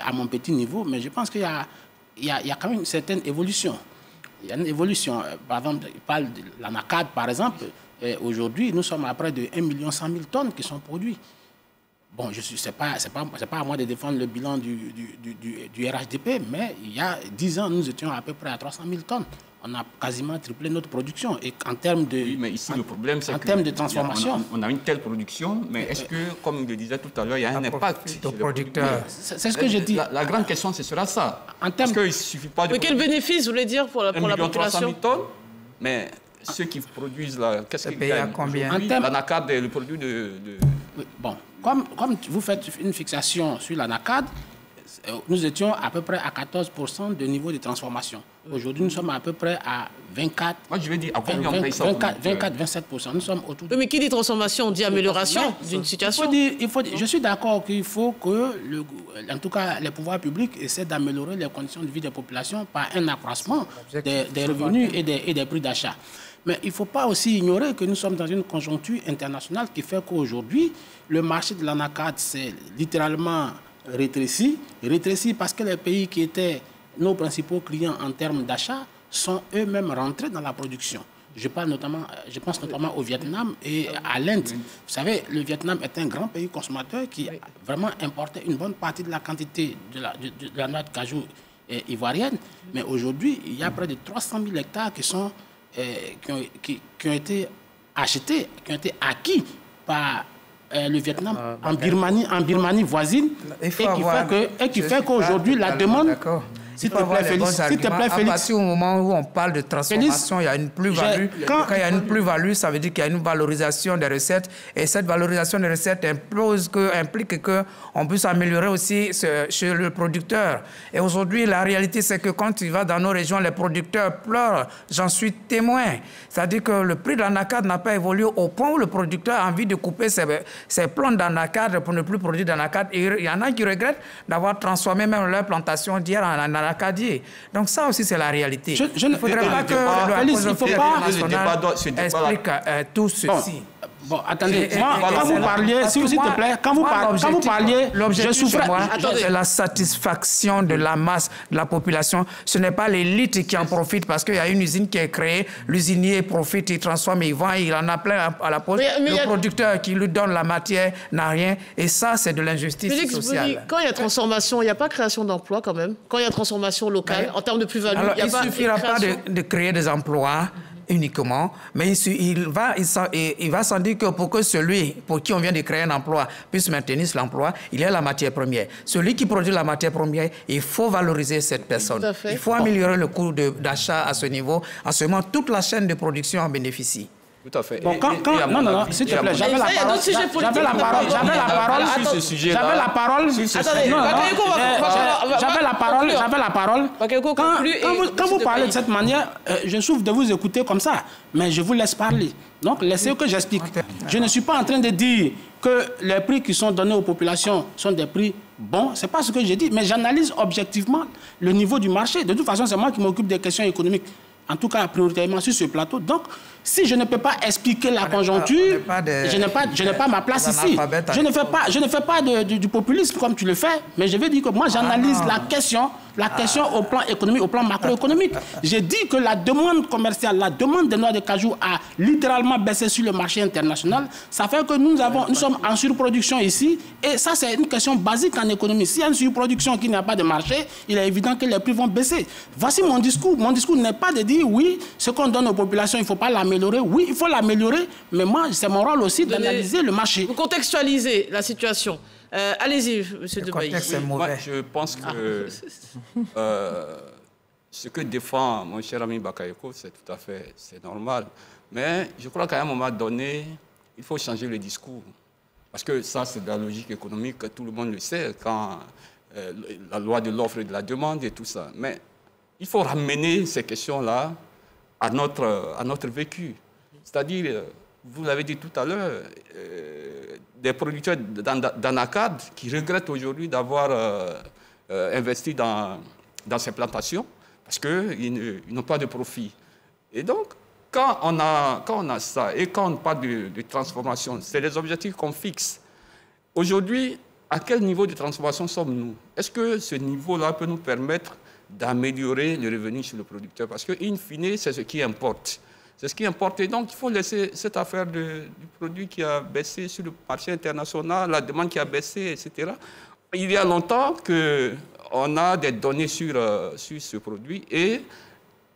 à mon petit niveau, mais je pense qu'il y a quand même une certaine évolution. Il y a une évolution. Par exemple, il parle de l'anacade, par exemple. Aujourd'hui, nous sommes à près de 1 100 000 tonnes qui sont produites. Bon, c'est pas à moi de défendre le bilan du RHDP, mais il y a 10 ans, nous étions à peu près à 300 000 tonnes. On a quasiment triplé notre production. Et en termes de, oui, mais ici, le problème, c'est termes de transformation, on a une telle production, mais est-ce que, comme je le disais tout à l'heure, il y a un impact au producteur? C'est ce que j'ai dit. La grande question, ce sera ça. Parce qu'il ne suffit pas de... Mais quel bénéfice, vous voulez dire, pour la population? 300 000 tonnes, mais ceux qui produisent, qu'est-ce qu'ils gagnent? Combien? L'anacade est le produit de... Oui, bon. Comme vous faites une fixation sur l'anacade, nous étions à peu près à 14% de niveau de transformation. Aujourd'hui, nous sommes à peu près à 24%. Moi, je vais dire à combien on paye ça? 24-27%. Nous sommes autour de... Mais qui dit transformation, on dit amélioration d'une situation. Je suis d'accord qu'il faut que, en tout cas, les pouvoirs publics essaient d'améliorer les conditions de vie des populations par un accroissement des revenus et des prix d'achat. Mais il ne faut pas aussi ignorer que nous sommes dans une conjoncture internationale qui fait qu'aujourd'hui, le marché de l'anacade s'est littéralement rétréci parce que les pays qui étaient nos principaux clients en termes d'achat sont eux-mêmes rentrés dans la production. Je pense notamment au Vietnam et à l'Inde. Vous savez, le Vietnam est un grand pays consommateur qui a vraiment importé une bonne partie de la quantité de la noix de cajou ivoirienne. Mais aujourd'hui, il y a près de 300 000 hectares qui ont été achetés, qui ont été acquis par le Vietnam en Birmanie voisine, et qui fait qu'aujourd'hui, la demande... S'il te plaît, Félix. À partir du moment où on parle de transformation, il y a une plus-value. Quand il y a une plus-value, ça veut dire qu'il y a une valorisation des recettes. Et cette valorisation des recettes implique qu'on puisse améliorer aussi chez le producteur. Et aujourd'hui, la réalité, c'est que quand tu vas dans nos régions, les producteurs pleurent. J'en suis témoin. C'est-à-dire que le prix de l'anacarde n'a pas évolué au point où le producteur a envie de couper ses plants d'anacarde pour ne plus produire d'anacarde. Et il y en a qui regrettent d'avoir transformé même leur plantation d'hier en anacarde. Donc ça aussi, c'est la réalité. Il ne faudrait pas que l'opposition nationale explique tout ceci. Bon, attendez, quand vous parliez, s'il te plaît, quand vous parliez, je souffrais. C'est la satisfaction de la masse de la population. Ce n'est pas l'élite qui en profite parce qu'il y a une usine qui est créée, l'usinier profite, il transforme, il vend, il en a plein à la poche. Le producteur qui lui donne la matière n'a rien. Et ça, c'est de l'injustice sociale. Quand il y a transformation, il n'y a pas création d'emplois quand même. Quand il y a transformation locale, en termes de plus-value, il ne suffira pas de créer des emplois uniquement, mais il va sans dire que pour que celui pour qui on vient de créer un emploi puisse maintenir l'emploi, il y a la matière première. Celui qui produit la matière première, il faut valoriser cette personne. Il faut améliorer le coût d'achat à ce niveau. En ce moment, toute la chaîne de production en bénéficie. Tout à fait. Bon, non, s'il te plaît, j'avais la parole. J'avais la parole. Quand vous parlez de cette manière, je souffre de vous écouter comme ça, mais je vous laisse parler. Donc, laissez que j'explique. Je ne suis pas en train de dire que les prix qui sont donnés aux populations sont des prix bons. Ce n'est pas ce que j'ai dit, mais j'analyse objectivement le niveau du marché. De toute façon, c'est moi qui m'occupe des questions économiques. En tout cas, prioritairement sur ce plateau. Donc, si je ne peux pas expliquer la conjoncture, je n'ai pas ma place ici. Je ne fais pas du populisme comme tu le fais, mais je vais dire que moi, j'analyse la question au plan économique, au plan macroéconomique. J'ai dit que la demande commerciale, la demande des noix de cajou a littéralement baissé sur le marché international. Ça fait que nous sommes en surproduction ici. Et ça, c'est une question basique en économie. S'il y a une surproduction qui n'a pas de marché, il est évident que les prix vont baisser. Voici mon discours. Mon discours n'est pas de dire, oui, ce qu'on donne aux populations, il ne faut pas l'améliorer. Oui, il faut l'améliorer. Mais moi, c'est mon rôle aussi d'analyser le marché. Vous contextualisez la situation. Allez-y, M. Debailly. Moi, je pense que ce que défend mon cher ami Bakayoko, c'est tout à fait normal. Mais je crois qu'à un moment donné, il faut changer le discours. Parce que ça, c'est de la logique économique, tout le monde le sait, quand la loi de l'offre et de la demande et tout ça. Mais il faut ramener ces questions-là à notre vécu. C'est-à-dire, vous l'avez dit tout à l'heure, des producteurs d'anacarde qui regrettent aujourd'hui d'avoir investi dans ces plantations parce qu'ils n'ont pas de profit. Et donc, quand on a ça et quand on parle de transformation, c'est les objectifs qu'on fixe. Aujourd'hui, à quel niveau de transformation sommes-nous? Est-ce que ce niveau-là peut nous permettre d'améliorer le revenu sur le producteur? Parce que, in fine, c'est ce qui importe. C'est ce qui importe. Et donc, il faut laisser cette affaire du produit qui a baissé sur le marché international, la demande qui a baissé, etc. Il y a longtemps qu'on a des données sur ce produit et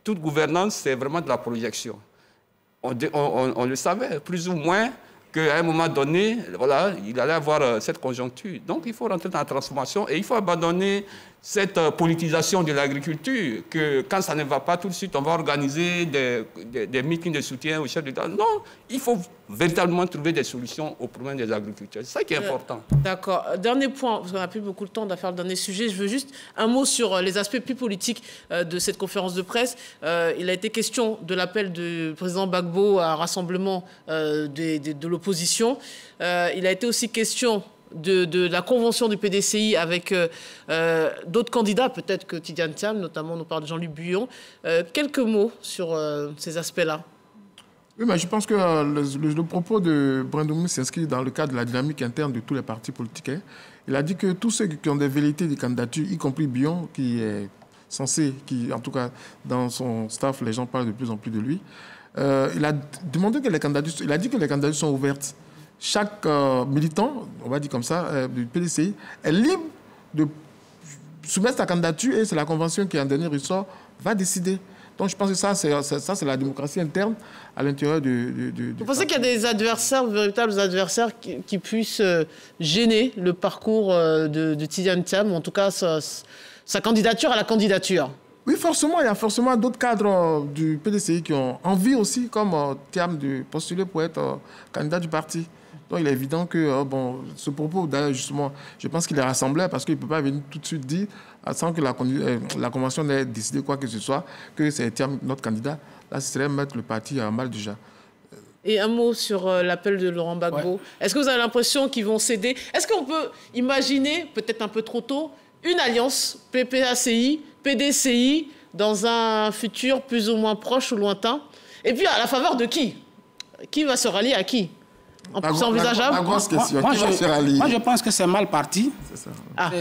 toute gouvernance, c'est vraiment de la projection. On le savait, plus ou moins, qu'à un moment donné, voilà, il allait avoir cette conjoncture. Donc, il faut rentrer dans la transformation et il faut abandonner cette politisation de l'agriculture, que quand ça ne va pas tout de suite, on va organiser des meetings de soutien aux chefs d'État. Non, il faut véritablement trouver des solutions aux problèmes des agriculteurs. C'est ça qui est important. D'accord. Dernier point, parce qu'on n'a plus beaucoup de temps de faire le dernier sujet. Je veux juste un mot sur les aspects plus politiques de cette conférence de presse. Il a été question de l'appel du président Gbagbo à un rassemblement de l'opposition. Il a été aussi question de la convention du PDCI avec d'autres candidats, peut-être que Tidiane Thiam, notamment, nous parle de Jean-Luc Buyon. Quelques mots sur ces aspects-là. Oui, mais je pense que le propos de Brendoumi s'inscrit dans le cadre de la dynamique interne de tous les partis politiques. Il a dit que tous ceux qui ont des velléités de candidature, y compris Buyon, qui est censé, en tout cas dans son staff, les gens parlent de plus en plus de lui, il a demandé que les candidatures, il a dit que les candidatures sont ouvertes. Chaque militant, on va dire comme ça, du PDCI, est libre de soumettre sa candidature et c'est la convention qui, en dernier ressort, va décider. Donc je pense que ça, c'est la démocratie interne à l'intérieur Vous pensez qu'il y a des adversaires, véritables adversaires qui puissent gêner le parcours de Tidiane Thiam, ou en tout cas sa candidature à la candidature? Oui, forcément, il y a forcément d'autres cadres du PDCI qui ont envie aussi, comme Thiam, de postuler pour être candidat du parti. Donc il est évident que ce propos, d'ailleurs, justement, je pense qu'il est rassemblé parce qu'il ne peut pas venir tout de suite dire, sans que la convention n'ait décidé quoi que ce soit, que c'est Thiam notre candidat. Là, ce serait mettre le parti à mal déjà. Et un mot sur l'appel de Laurent Gbagbo. Ouais. Est-ce que vous avez l'impression qu'ils vont céder? Est-ce qu'on peut imaginer, peut-être un peu trop tôt, une alliance PPACI, PDCI, dans un futur plus ou moins proche ou lointain? Et puis, à la faveur de qui? Qui va se rallier à qui? C'est envisageable? Moi, je pense que c'est mal parti.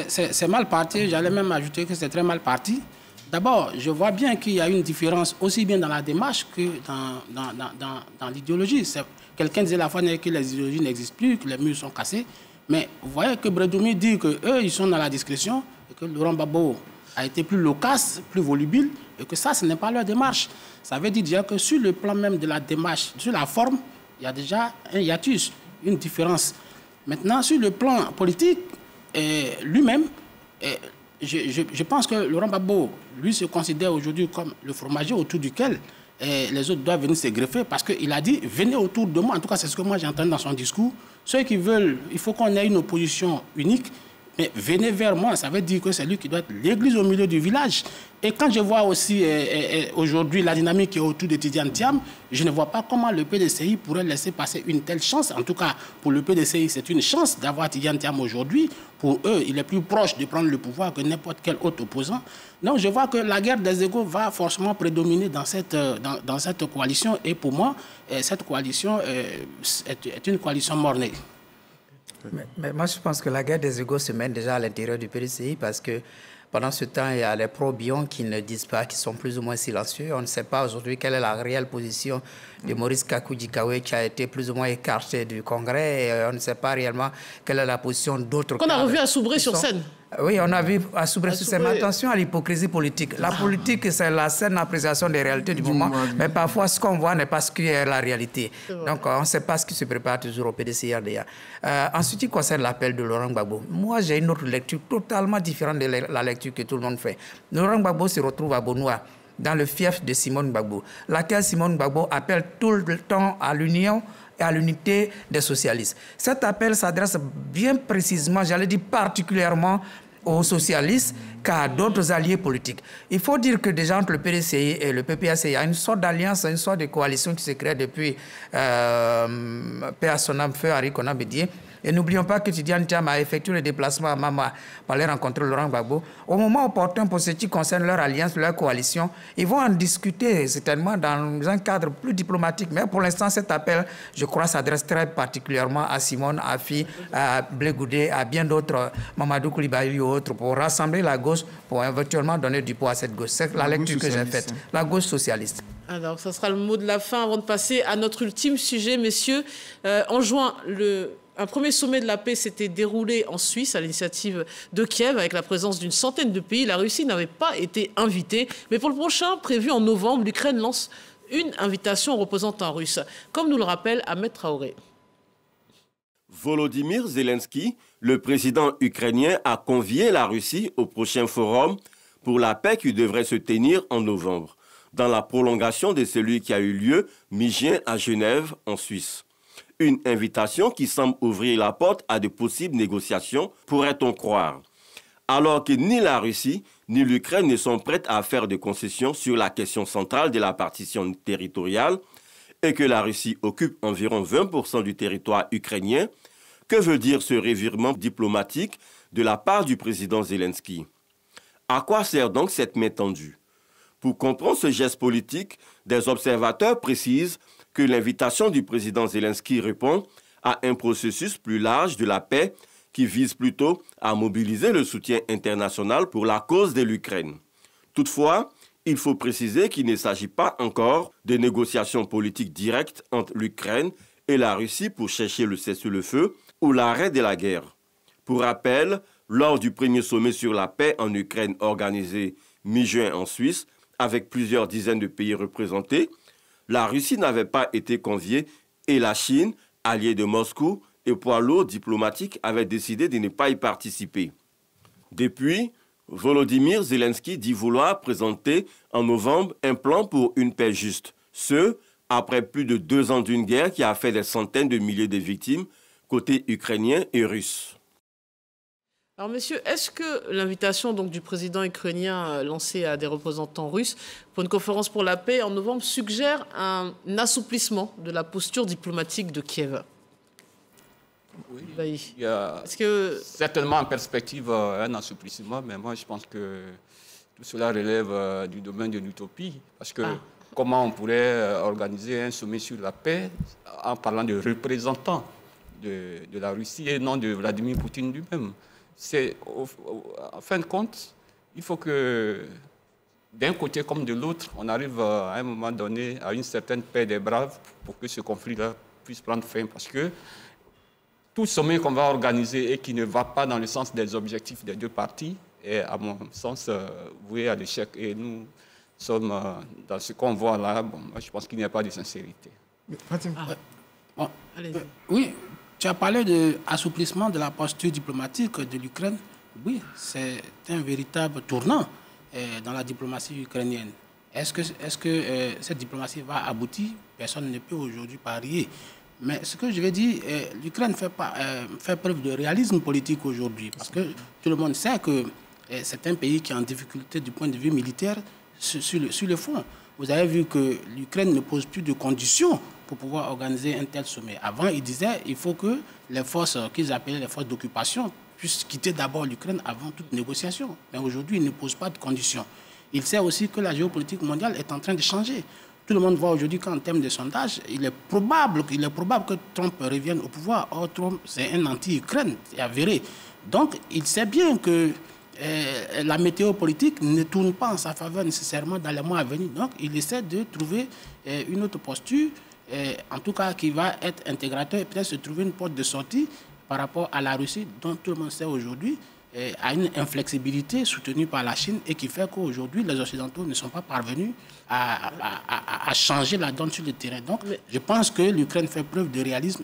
C'est mal parti. J'allais même ajouter que c'est très mal parti. D'abord, je vois bien qu'il y a une différence aussi bien dans la démarche que dans l'idéologie. Quelqu'un disait la fois que les idéologies n'existent plus, que les murs sont cassés. Mais vous voyez que Bredoumi dit qu'eux, ils sont dans la discrétion et que Laurent Gbagbo a été plus loquace, plus volubile, et que ça, ce n'est pas leur démarche. Ça veut dire déjà que sur le plan même de la démarche, sur la forme, il y a déjà un hiatus, une différence. Maintenant, sur le plan politique, lui-même, je pense que Laurent Gbagbo, lui, se considère aujourd'hui comme le fromager autour duquel les autres doivent venir se greffer, parce qu'il a dit « venez autour de moi ». En tout cas, c'est ce que moi j'ai entendu dans son discours. Ceux qui veulent, il faut qu'on ait une opposition unique, mais venez vers moi, ça veut dire que c'est lui qui doit être l'église au milieu du village. Et quand je vois aussi aujourd'hui la dynamique qui est autour de Tidiane Thiam, je ne vois pas comment le PDCI pourrait laisser passer une telle chance. En tout cas, pour le PDCI, c'est une chance d'avoir Tidiane Thiam aujourd'hui. Pour eux, il est plus proche de prendre le pouvoir que n'importe quel autre opposant. Donc je vois que la guerre des égos va forcément prédominer dans cette coalition. Et pour moi, cette coalition est une coalition mornée. Mais moi, je pense que la guerre des égos se mène déjà à l'intérieur du PDCI parce que pendant ce temps, il y a les pro-Bion qui ne disent pas, qui sont plus ou moins silencieux. On ne sait pas aujourd'hui quelle est la réelle position de Maurice Kakou-Dikawe qui a été plus ou moins écarté du Congrès. Et on ne sait pas réellement quelle est la position d'autres. Qu'on a revu à Soubré sur scène. Oui, on a vu à Soubré sur scène. Mais attention à l'hypocrisie politique. La politique, c'est la saine appréciation des réalités du moment. Mais parfois, ce qu'on voit n'est pas ce qui est la réalité. Donc, on ne sait pas ce qui se prépare toujours au PDCI-RDA. Ensuite, il concerne l'appel de Laurent Gbagbo. Moi, j'ai une autre lecture totalement différente de la lecture que tout le monde fait. Laurent Gbagbo se retrouve à Bonoua, dans le fief de Simone Gbagbo, laquelle Simone Gbagbo appelle tout le temps à l'union et à l'unité des socialistes. Cet appel s'adresse bien précisément, j'allais dire particulièrement, aux socialistes qu'à d'autres alliés politiques. Il faut dire que déjà entre le PDCI et le PPACI, il y a une sorte d'alliance, une sorte de coalition qui se crée depuis paix à son âme, feu Henri Konan Bédié. Et n'oublions pas que Tidiane Thiam a effectué le déplacement à Mama pour aller rencontrer Laurent Gbagbo. Au moment opportun pour ce qui concerne leur alliance, leur coalition, ils vont en discuter certainement dans un cadre plus diplomatique. Mais pour l'instant, cet appel, je crois, s'adresse très particulièrement à Simone, à Fi, à Blé Goudé, à bien d'autres, Mamadou Koulibaly ou autres, pour rassembler la gauche, pour éventuellement donner du poids à cette gauche. C'est la lecture que j'ai faite. La gauche socialiste. Alors, ça sera le mot de la fin avant de passer à notre ultime sujet, messieurs. En juin, un premier sommet de la paix s'était déroulé en Suisse à l'initiative de Kiev avec la présence d'une centaine de pays. La Russie n'avait pas été invitée. Mais pour le prochain, prévu en novembre, l'Ukraine lance une invitation aux représentants russes, comme nous le rappelle Ahmed Traoré. Volodymyr Zelensky, le président ukrainien, a convié la Russie au prochain forum pour la paix qui devrait se tenir en novembre, dans la prolongation de celui qui a eu lieu mi-juin à Genève, en Suisse. Une invitation qui semble ouvrir la porte à de possibles négociations, pourrait-on croire. Alors que ni la Russie ni l'Ukraine ne sont prêtes à faire de concessions sur la question centrale de la partition territoriale et que la Russie occupe environ 20% du territoire ukrainien, que veut dire ce revirement diplomatique de la part du président Zelensky? À quoi sert donc cette main tendue? Pour comprendre ce geste politique, des observateurs précisent que l'invitation du président Zelensky répond à un processus plus large de la paix qui vise plutôt à mobiliser le soutien international pour la cause de l'Ukraine. Toutefois, il faut préciser qu'il ne s'agit pas encore de négociations politiques directes entre l'Ukraine et la Russie pour chercher le cessez-le-feu ou l'arrêt de la guerre. Pour rappel, lors du premier sommet sur la paix en Ukraine organisé mi-juin en Suisse, avec plusieurs dizaines de pays représentés, la Russie n'avait pas été conviée et la Chine, alliée de Moscou et poids lourd diplomatique, avait décidé de ne pas y participer. Depuis, Volodymyr Zelensky dit vouloir présenter en novembre un plan pour une paix juste. Ce, après plus de 2 ans d'une guerre qui a fait des centaines de milliers de victimes côté ukrainien et russe. Alors, messieurs, est-ce que l'invitation donc du président ukrainien lancée à des représentants russes pour une conférence pour la paix en novembre suggère un assouplissement de la posture diplomatique de Kiev? Oui, il y a certainement en perspective un assouplissement, mais moi je pense que tout cela relève du domaine de l'utopie, parce que comment on pourrait organiser un sommet sur la paix en parlant de représentants de la Russie et non de Vladimir Poutine lui-même? En fin de compte, il faut que d'un côté comme de l'autre, on arrive à un moment donné à une certaine paix des braves pour que ce conflit-là puisse prendre fin, parce que tout sommet qu'on va organiser et qui ne va pas dans le sens des objectifs des deux parties est, à mon sens, voué à l'échec. Et nous sommes dans ce qu'on voit là. Bon, moi, je pense qu'il n'y a pas de sincérité. Oui, tu as parlé d'assouplissement de la posture diplomatique de l'Ukraine. Oui, c'est un véritable tournant dans la diplomatie ukrainienne. Est-ce que cette diplomatie va aboutir? Personne ne peut aujourd'hui parier. Mais ce que je vais dire, l'Ukraine fait preuve de réalisme politique aujourd'hui, parce que tout le monde sait que c'est un pays qui est en difficulté du point de vue militaire sur le fond. Vous avez vu que l'Ukraine ne pose plus de conditions pour pouvoir organiser un tel sommet. Avant, ils disaient qu'il faut que les forces qu'ils appelaient les forces d'occupation puissent quitter d'abord l'Ukraine avant toute négociation. Mais aujourd'hui, ils ne posent pas de conditions. Il sait aussi que la géopolitique mondiale est en train de changer. Tout le monde voit aujourd'hui qu'en termes de sondage, il est probable que Trump revienne au pouvoir. Or, Trump, c'est un anti-Ukraine, c'est avéré. Donc, il sait bien que la météo politique ne tourne pas en sa faveur nécessairement dans les mois à venir. Donc, il essaie de trouver une autre posture, en tout cas qui va être intégrateur et peut-être se trouver une porte de sortie par rapport à la Russie, dont tout le monde sait aujourd'hui à une inflexibilité soutenue par la Chine et qui fait qu'aujourd'hui, les Occidentaux ne sont pas parvenus à changer la donne sur le terrain. Donc, je pense que l'Ukraine fait preuve de réalisme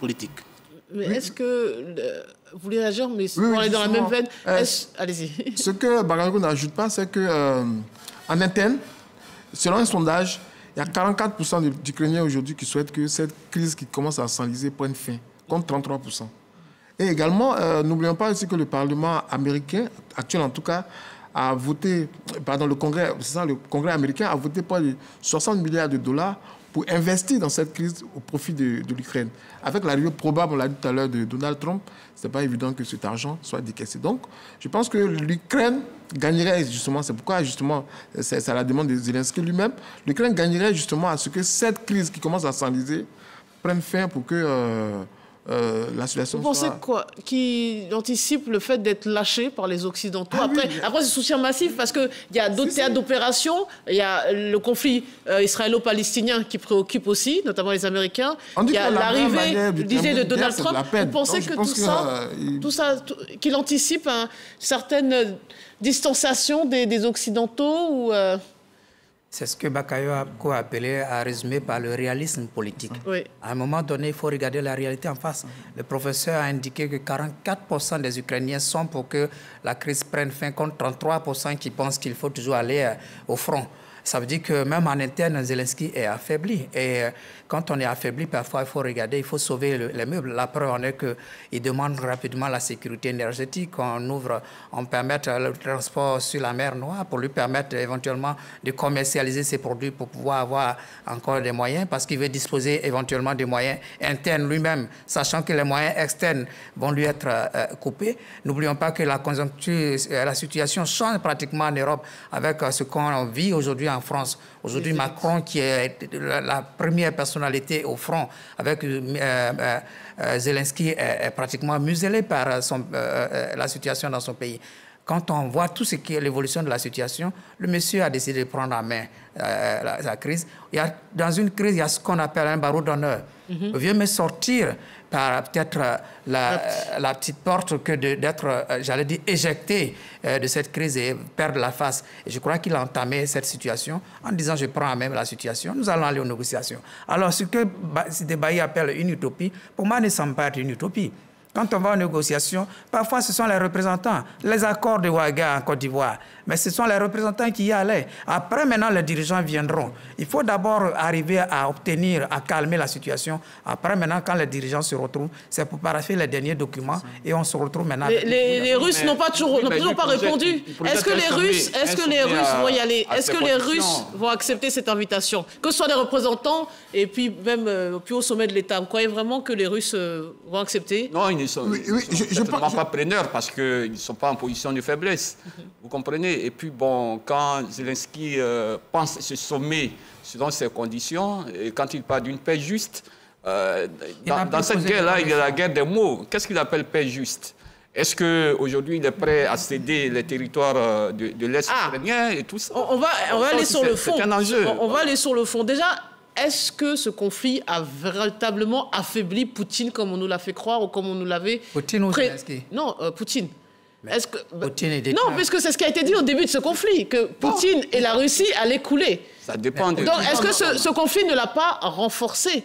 politique. Mais est-ce que... vous voulez réagir, mais si on est dans la même veine... Allez-y. Ce que Bagargo n'ajoute pas, c'est qu'en interne, selon un sondage, il y a 44% d'Ukrainiens aujourd'hui qui souhaitent que cette crise qui commence à s'enliser prenne fin, contre 33%. Et également, n'oublions pas aussi que le Parlement américain, actuel en tout cas, a voté, le Congrès américain a voté pour 60 milliards de dollars pour investir dans cette crise au profit de l'Ukraine. Avec l'arrivée probable, on l'a dit tout à l'heure, de Donald Trump, ce n'est pas évident que cet argent soit décaissé. Donc, je pense que l'Ukraine gagnerait justement, c'est pourquoi justement, c'est à la demande de Zelensky lui-même, l'Ukraine gagnerait justement à ce que cette crise qui commence à s'enliser prenne fin pour que... la situation. Vous pensez quoi? Qui anticipe le fait d'être lâché par les Occidentaux? Après, c'est soutien massif parce qu'il y a d'autres théâtres d'opération. Il y a le conflit israélo-palestinien qui préoccupe aussi, notamment les Américains. Il y a l'arrivée, de Donald Trump. Vous pensez que tout ça, qu'il anticipe une certaine distanciation des Occidentaux ou C'est ce que Bakayoko a appelé, à résumer par le réalisme politique. Oui. À un moment donné, il faut regarder la réalité en face. Le professeur a indiqué que 44% des Ukrainiens sont pour que la crise prenne fin, contre 33% qui pensent qu'il faut toujours aller au front. Ça veut dire que même en interne, Zelensky est affaibli. Et quand on est affaibli, parfois, il faut regarder, il faut sauver les meubles. La preuve en est qu'il demande rapidement la sécurité énergétique. On permet le transport sur la mer Noire pour lui permettre éventuellement de commercialiser ses produits pour pouvoir avoir encore des moyens, parce qu'il veut disposer éventuellement des moyens internes lui-même, sachant que les moyens externes vont lui être coupés. N'oublions pas que la conjoncture, la situation change pratiquement en Europe avec ce qu'on vit aujourd'hui en France. Aujourd'hui, Macron, qui est la première personnalité au front, avec Zelensky, est pratiquement muselé par la situation dans son pays. Quand on voit tout ce qui est l'évolution de la situation, le monsieur a décidé de prendre en main la crise. Dans une crise, il y a ce qu'on appelle un barreau d'honneur. Il vaut mieux sortir par peut-être la petite porte que d'être, j'allais dire, éjecté de cette crise et perdre la face. Et je crois qu'il a entamé cette situation en disant je prends en main la situation, nous allons aller aux négociations. Alors ce que Bailly appelle une utopie, pour moi ne semble pas être une utopie. Quand on va aux négociations, parfois ce sont les représentants, les accords de Ouaga en Côte d'Ivoire, mais ce sont les représentants qui y allaient. Après, maintenant, les dirigeants viendront. Il faut d'abord arriver à obtenir, à calmer la situation. Après, maintenant, quand les dirigeants se retrouvent, c'est pour paraffer les derniers documents et on se retrouve maintenant. Les Russes n'ont toujours pas répondu. Est-ce que les Russes vont y aller? Est-ce que les Russes vont accepter cette invitation? Que ce soit les représentants et puis même plus au sommet de l'État. Vous croyez vraiment que les Russes vont accepter? Non, ils ne sont certainement pas preneurs parce qu'ils ne sont pas en position de faiblesse. Vous comprenez? Et puis, bon, quand Zelensky pense ce sommet selon ces conditions, et quand il parle d'une paix juste, dans cette guerre-là, il y a la guerre des mots. Qu'est-ce qu'il appelle paix juste? Est-ce qu'aujourd'hui, il est prêt à céder les territoires de l'Est ukrainien et tout ça? On va aller sur le fond. C'est un enjeu. On va aller sur le fond. Déjà, est-ce que ce conflit a véritablement affaibli Poutine comme on nous l'a fait croire ou comme on nous l'avait... Poutine ou Zelensky? Non, Poutine. Est-ce que Poutine est non, parce que c'est ce qui a été dit au début de ce conflit, que Poutine et la Russie allaient couler. Ça dépend de... Donc, est-ce que ce conflit ne l'a pas renforcé?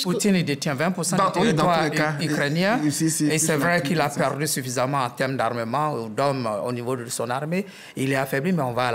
Poutine il détient 20% du territoire ukrainien et c'est vrai qu'il a perdu suffisamment en termes d'armement ou d'hommes au niveau de son armée. Il est affaibli, mais on va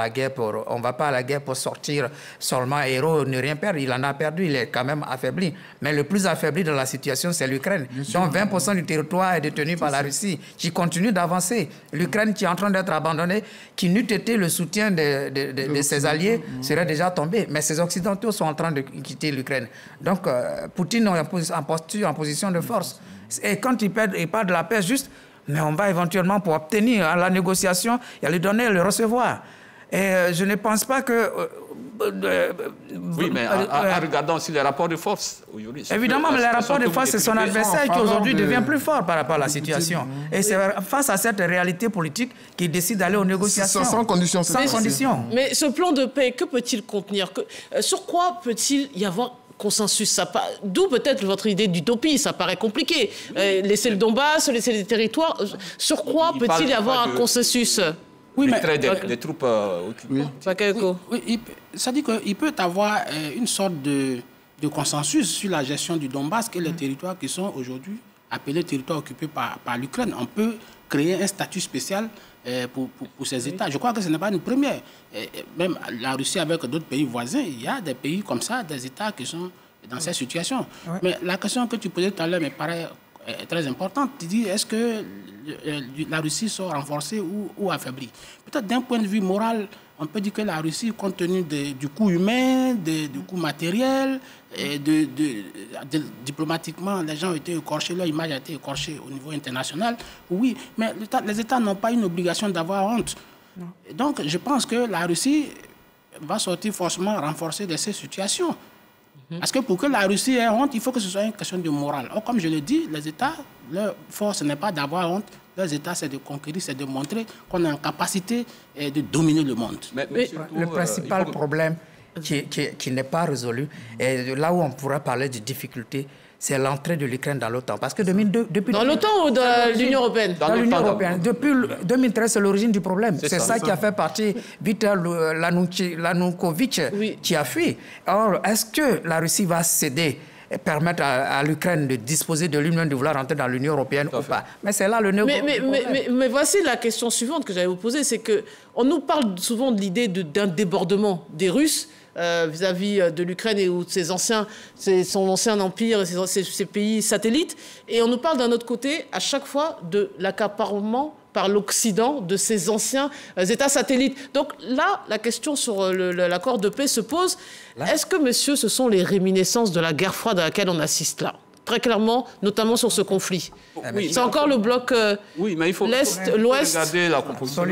pas à la guerre pour sortir seulement héros, ne rien perdre. Il en a perdu, il est quand même affaibli. Mais le plus affaibli de la situation, c'est l'Ukraine. Donc 20% du territoire est détenu par la Russie, qui continue d'avancer. L'Ukraine qui est en train d'être abandonnée, qui n'eût été le soutien de ses alliés, serait déjà tombée. Mais ces Occidentaux sont en train de quitter l'Ukraine. Donc Poutine est en position de force. Et quand il parle de la paix juste, mais on va éventuellement pour obtenir à la négociation, il y a le donner et le recevoir. Et je ne pense pas que... oui, mais en regardant aussi les rapports de force aujourd'hui. Évidemment, mais les rapports de force, c'est son adversaire qui aujourd'hui devient plus fort par rapport à la situation. Et c'est face à cette réalité politique qu'il décide d'aller aux négociations. Sans condition. Sans condition. Mais ce plan de paix, que peut-il contenir? Sur quoi peut-il y avoir consensus? D'où peut-être votre idée d'utopie, ça paraît compliqué. Laisser le Donbass, laisser les territoires. Sur quoi peut-il y avoir un consensus? Oui, mais des troupes occupées. Oui, ça dit qu'il peut avoir une sorte de consensus sur la gestion du Donbass et les territoires qui sont aujourd'hui appelés territoires occupés par l'Ukraine. On peut créer un statut spécial pour ces États. Je crois que ce n'est pas une première. Même la Russie avec d'autres pays voisins, il y a des pays comme ça, des États qui sont dans cette situation. Ouais. Mais la question que tu posais tout à l'heure me paraît très importante. Tu dis, est-ce que la Russie sera renforcée ou affaiblie? Peut-être d'un point de vue moral, on peut dire que la Russie, compte tenu du coût humain, du coût matériel, et diplomatiquement, les gens ont été écorchés, leur image a été écorchée au niveau international. Oui, mais les États n'ont pas une obligation d'avoir honte. Non. Donc, je pense que la Russie va sortir forcément renforcée de ces situations. Parce que pour que la Russie ait honte, il faut que ce soit une question de morale. Or, comme je l'ai dit, les États, leur force n'est pas d'avoir honte. Leurs États, c'est de conquérir, c'est de montrer qu'on est en capacité de dominer le monde. Mais surtout, le principal problème qui n'est pas résolu, et là où on pourrait parler de difficultés, c'est l'entrée de l'Ukraine dans l'OTAN. Parce que depuis dans l'OTAN ou dans l'Union européenne? Dans l'Union européenne. Depuis 2013, c'est l'origine du problème. C'est ça qui a fait partie Viktor Yanukovych qui a fui. Alors, est-ce que la Russie va céder et permettre à l'Ukraine de disposer de lui-même de vouloir rentrer dans l'Union européenne ou pas? Mais c'est là le mais voici la question suivante que j'allais vous poser, c'est qu'on nous parle souvent de l'idée d'un débordement des Russes vis-à-vis de l'Ukraine et de son ancien empire et ses pays satellites. Et on nous parle d'un autre côté, à chaque fois, de l'accaparement par l'Occident de ces anciens États satellites. Donc là, la question sur l'accord de paix se pose. Est-ce que, monsieur, ce sont les réminiscences de la guerre froide à laquelle on assiste là? Très clairement, notamment sur ce conflit. Oui, c'est encore le bloc oui, mais il faut l'Ouest. Regarder la composition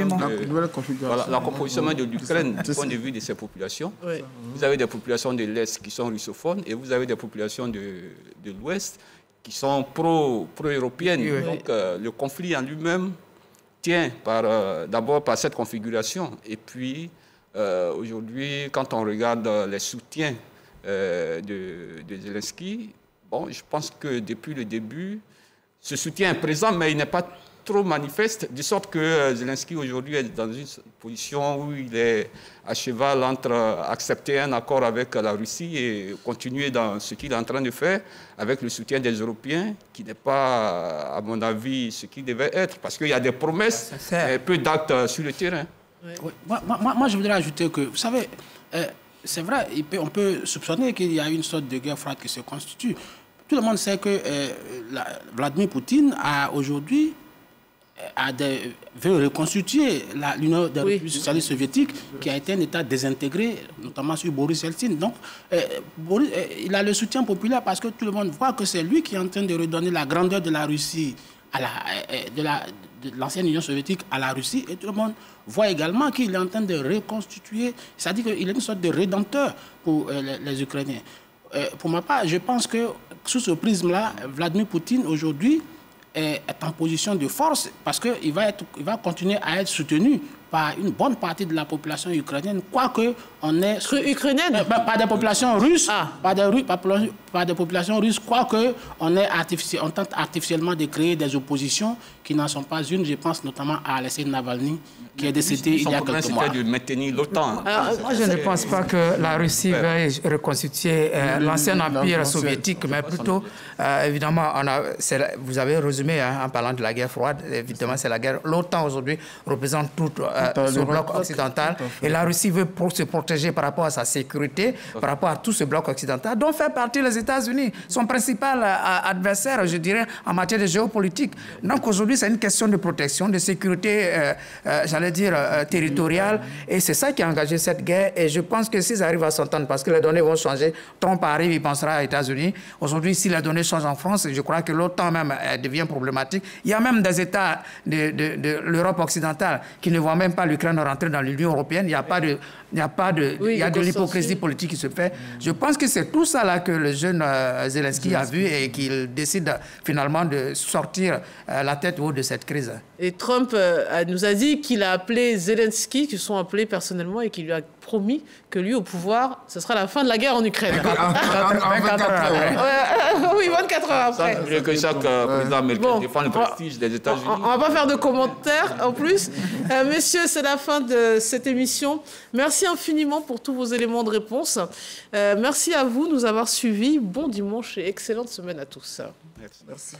de l'Ukraine du point de vue de ses populations. Oui. Vous avez des populations de l'Est qui sont russophones et vous avez des populations de l'Ouest qui sont pro-européennes. Oui. Donc le conflit en lui-même tient d'abord par cette configuration. Et puis, aujourd'hui, quand on regarde les soutiens de Zelensky, bon, je pense que depuis le début, ce soutien est présent, mais il n'est pas trop manifeste, de sorte que Zelensky aujourd'hui est dans une position où il est à cheval entre accepter un accord avec la Russie et continuer dans ce qu'il est en train de faire avec le soutien des Européens, qui n'est pas, à mon avis, ce qu'il devait être, parce qu'il y a des promesses et peu d'actes sur le terrain. Oui. Moi, je voudrais ajouter que, vous savez, c'est vrai, on peut soupçonner qu'il y a une sorte de guerre froide qui se constitue. Tout le monde sait que Vladimir Poutine a aujourd'hui veut reconstituer l'Union des Républiques socialistes soviétiques, qui a été un État désintégré, notamment sur Boris Yeltsin. Donc, il a le soutien populaire parce que tout le monde voit que c'est lui qui est en train de redonner la grandeur de la Russie, de l'ancienne Union soviétique à la Russie. Et tout le monde voit également qu'il est en train de reconstituer, c'est-à-dire qu'il est une sorte de rédempteur pour les Ukrainiens. Pour ma part, je pense que sous ce prisme-là, Vladimir Poutine, aujourd'hui, est en position de force parce qu'il va continuer à être soutenu par une bonne partie de la population ukrainienne, quoique on est... Ukrainienne par des populations russes, par des populations russes, quoique on tente artificiellement de créer des oppositions qui n'en sont pas une. Je pense notamment à Alexei Navalny, qui est décédé il y a quelques mois. De maintenir l'OTAN. Moi, je ne pense pas que la Russie veuille reconstituer l'ancien empire soviétique, mais plutôt, évidemment, vous avez résumé en parlant de la guerre froide, évidemment, c'est la guerre. L'OTAN, aujourd'hui, représente tout ce bloc occidental, et la Russie veut se protéger par rapport à sa sécurité, par rapport à tout ce bloc occidental, dont fait partie les États-Unis, son principal adversaire, je dirais, en matière de géopolitique. Donc, aujourd'hui, c'est une question de protection, de sécurité, j'allais dire, territoriale, et c'est ça qui a engagé cette guerre, et je pense que s'ils arrivent à s'entendre, parce que les données vont changer, Trump arrive, il pensera aux États-Unis. Aujourd'hui, si les données changent en France, je crois que l'OTAN même devient problématique. Il y a même des États de l'Europe occidentale qui ne voient même pas l'Ukraine rentrer dans l'Union européenne. Il y a de l'hypocrisie politique qui se fait. Je pense que c'est tout ça là que le jeune Zelensky a vu et qu'il décide finalement de sortir la tête haute de cette crise. Et Trump nous a dit qu'il a appelé Zelensky, qu'ils se sont appelés personnellement, et qu'il lui a promis que lui, au pouvoir, ce sera la fin de la guerre en Ukraine. 24 heures. Oui, 24 heures après. Ça veut que chaque président américain défend le prestige des États-Unis. On ne va pas faire de commentaires en plus. Messieurs, c'est la fin de cette émission. Merci infiniment pour tous vos éléments de réponse. Merci à vous de nous avoir suivis. Bon dimanche et excellente semaine à tous. Merci.